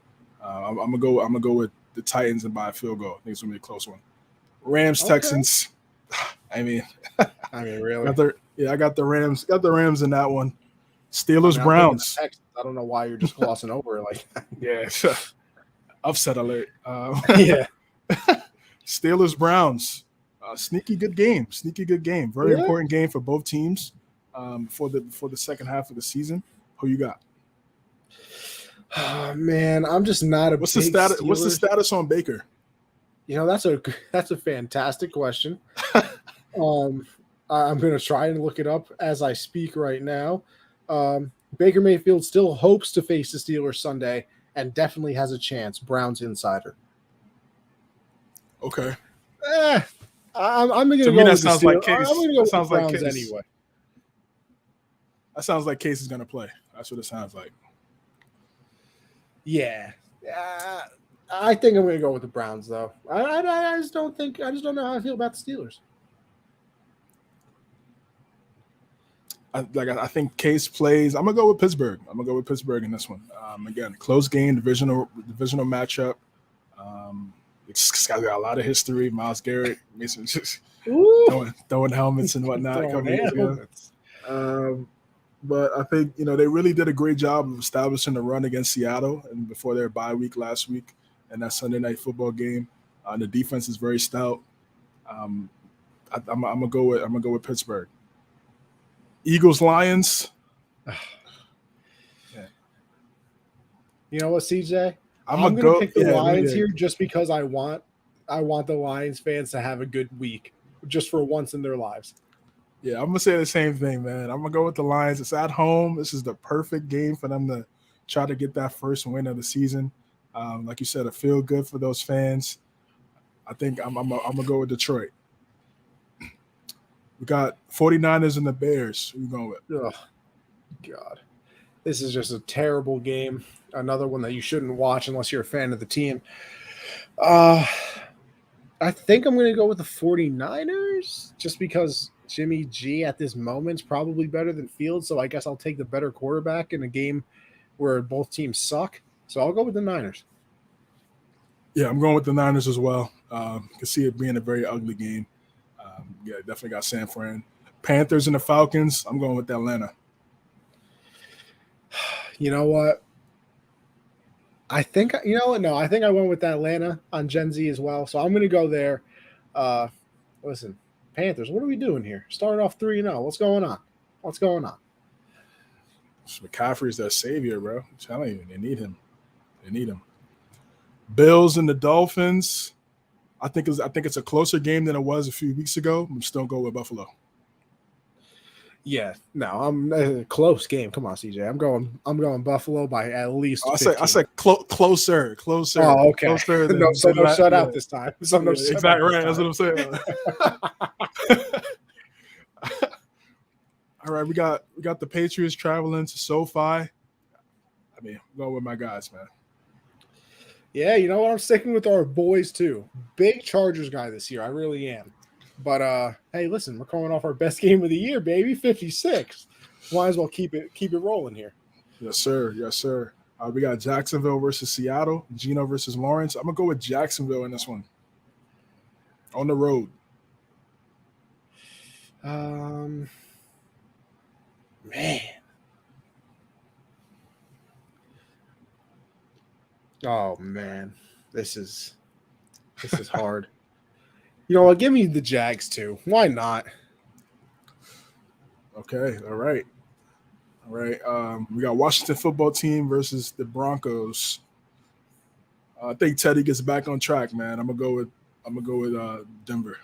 I'm gonna go with the Titans and by a field goal. I think it's gonna be a close one. Rams, okay. Texans. I mean, really? I got the Rams. Got the Rams in that one. Steelers, Browns. I don't know why you're just glossing over it like that. Yeah, upset alert. Yeah. Steelers, Browns. Sneaky good game. Very important game for both teams. For the second half of the season. Who you got? Oh man, I'm just not a. What's the status? What's the status on Baker? That's a fantastic question. I'm going to try and look it up as I speak right now. Baker Mayfield still hopes to face the Steelers Sunday and definitely has a chance. Browns insider. Okay. I'm going to go me, that with sounds the Steelers. like Case. I'm going to go with sounds the Browns like Case. Anyway. That sounds like Case is going to play. That's what it sounds like. Yeah. I think I'm going to go with the Browns, though. I just don't know how I feel about the Steelers. I think Case plays. I'm gonna go with Pittsburgh. In this one. Again, close game, divisional matchup. It's got a lot of history. Myles Garrett, Mason, just throwing helmets and whatnot. But I think they really did a great job of establishing the run against Seattle and before their bye week last week and that Sunday night football game. The defense is very stout. I'm gonna go with Pittsburgh. Eagles, Lions. Yeah. You know what, CJ? I'm going to pick the Lions here just because I want the Lions fans to have a good week just for once in their lives. Yeah, I'm going to say the same thing, man. I'm going to go with the Lions. It's at home. This is the perfect game for them to try to get that first win of the season. Like you said, a feel good for those fans. I think I'm going to go with Detroit. We got 49ers and the Bears. Who you going with? Oh, God. This is just a terrible game. Another one that you shouldn't watch unless you're a fan of the team. I think I'm going to go with the 49ers just because Jimmy G at this moment is probably better than Fields, so I guess I'll take the better quarterback in a game where both teams suck. So I'll go with the Niners. Yeah, I'm going with the Niners as well. You can see it being a very ugly game. Definitely got San Fran. Panthers and the Falcons. I'm going with Atlanta. You know what? I think I went with Atlanta on Gen Z as well. So I'm going to go there. Listen, Panthers, what are we doing here? Started off 3-0. What's going on? McCaffrey's their savior, bro. I'm telling you, they need him. Bills and the Dolphins. I think it's a closer game than it was a few weeks ago. I'm still going with Buffalo. Yeah, no, I'm a close game. Come on, CJ. I'm going Buffalo by at least. I said closer. Oh, okay. Closer than, no shutout this time. Exactly right. That's what I'm saying. All right, we got the Patriots traveling to SoFi. I mean, I'm going with my guys, man. Yeah, you know what? I'm sticking with our boys too. Big Chargers guy this year. I really am. But hey, listen, we're coming off our best game of the year, baby, 56. Might as well keep it rolling here. Yes, sir. Yes, sir. We got Jacksonville versus Seattle, Gino versus Lawrence. I'm gonna go with Jacksonville in this one. On the road. Man. Oh man, this is hard. You know what? Give me the Jags too. Why not? Okay. All right. All right. We got Washington football team versus the Broncos. I think Teddy gets back on track, man. I'm gonna go with Denver.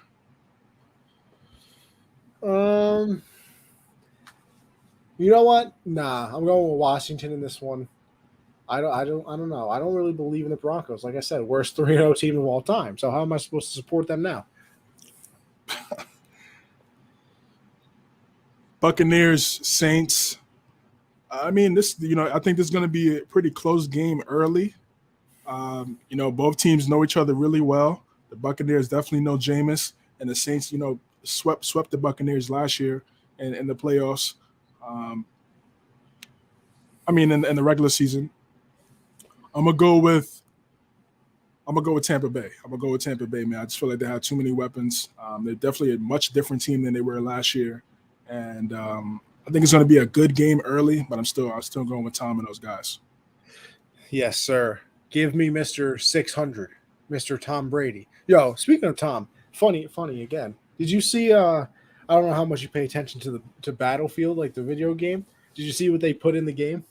You know what? Nah, I'm going with Washington in this one. I don't know. I don't really believe in the Broncos. Like I said, worst 3-0 team of all time. So how am I supposed to support them now? Buccaneers, Saints. I mean, I think this is going to be a pretty close game early. Both teams know each other really well. The Buccaneers definitely know Jameis, and the Saints, swept the Buccaneers last year in the playoffs. In the regular season. I'm gonna go with Tampa Bay. I'm gonna go with Tampa Bay, man. I just feel like they have too many weapons. They're definitely a much different team than they were last year, and I think it's going to be a good game early. But I'm still going with Tom and those guys. Yes, sir. Give me Mr. 600, Mr. Tom Brady. Yo, speaking of Tom, funny again. Did you see? I don't know how much you pay attention to Battlefield, like the video game. Did you see what they put in the game?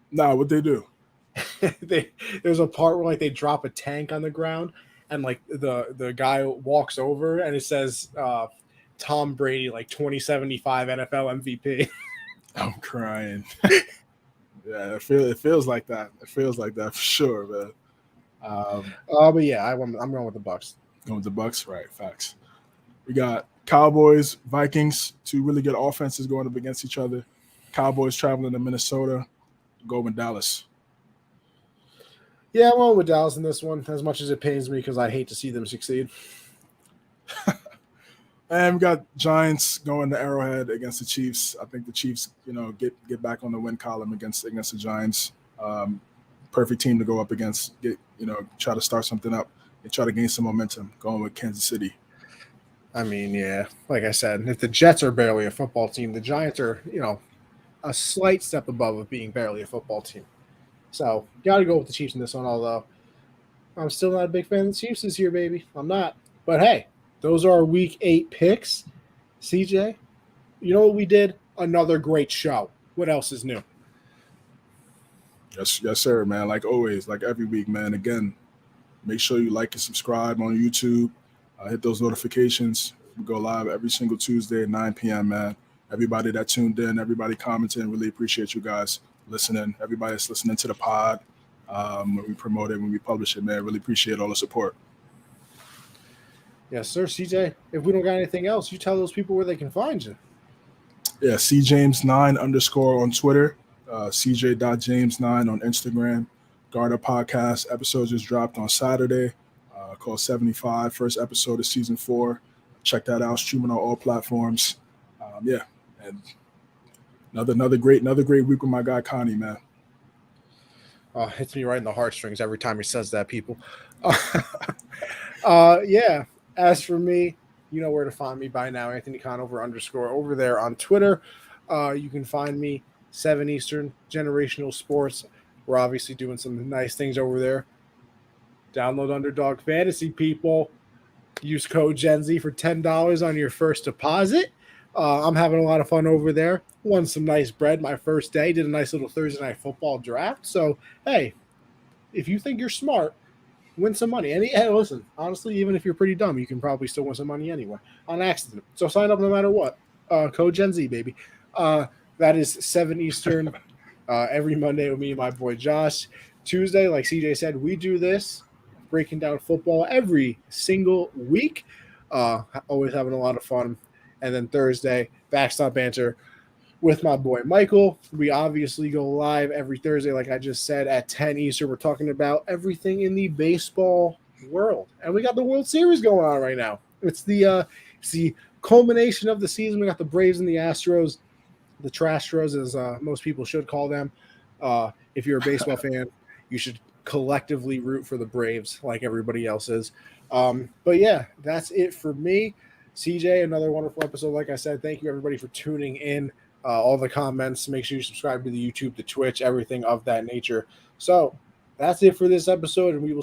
Nah, what they do? There's a part where like they drop a tank on the ground and like the guy walks over and it says Tom Brady like 2075 NFL MVP. I'm crying. Yeah, it feels like that. It feels like that for sure, man. But yeah, I'm going with the Bucs. Going with the Bucs, right? Facts. We got Cowboys, Vikings, two really good offenses going up against each other. Cowboys traveling to Minnesota. Go with Dallas. Yeah, I'm going with Dallas in this one, as much as it pains me because I hate to see them succeed. And we got Giants going to Arrowhead against the Chiefs. I think the Chiefs, get back on the win column against the Giants. Perfect team to go up against. Try to start something up and try to gain some momentum. Going with Kansas City. I mean, yeah, like I said, if the Jets are barely a football team, the Giants are, a slight step above of being barely a football team. So, got to go with the Chiefs in this one, although I'm still not a big fan of the Chiefs this year, baby. I'm not. But hey, those are our Week 8 picks. CJ, you know what we did? Another great show. What else is new? Yes, sir, man. Like always, like every week, man. Again, make sure you like and subscribe on YouTube. Hit those notifications. We go live every single Tuesday at 9 p.m., man. Everybody that tuned in, everybody commenting, really appreciate you guys listening. Everybody that's listening to the pod, when we promote it, when we publish it, man, really appreciate all the support. Yes, sir, CJ. If we don't got anything else, you tell those people where they can find you. Yeah, CJames9_ on Twitter, CJ.James9 on Instagram. Garda Podcast episode just dropped on Saturday, called 75, first episode of season 4. Check that out, streaming on all platforms. And another great week with my guy Connie, man. Hits me right in the heartstrings every time he says that, people. Yeah. As for me, you know where to find me by now, Anthony Conover _ over there on Twitter. You can find me 7 Eastern, Generational Sports. We're obviously doing some nice things over there. Download Underdog Fantasy, people. Use code GenZ for $10 on your first deposit. I'm having a lot of fun over there. Won some nice bread my first day. Did a nice little Thursday night football draft. So, hey, if you think you're smart, win some money. And hey, listen, honestly, even if you're pretty dumb, you can probably still win some money anyway on accident. So sign up no matter what. Code Gen Z, baby. That is 7 Eastern every Monday with me and my boy Josh. Tuesday, like CJ said, we do this, breaking down football every single week. Always having a lot of fun. And then Thursday, Backstop Banter with my boy Michael. We obviously go live every Thursday, like I just said, at 10 Eastern. We're talking about everything in the baseball world. And we got the World Series going on right now. It's the It's the culmination of the season. We got the Braves and the Astros, the Trastros, as most people should call them. If you're a baseball fan, you should collectively root for the Braves like everybody else is. But yeah, that's it for me. CJ, another wonderful episode. Like I said, thank you everybody for tuning in. All the comments. Make sure you subscribe to the YouTube, the Twitch, everything of that nature. So that's it for this episode, and we will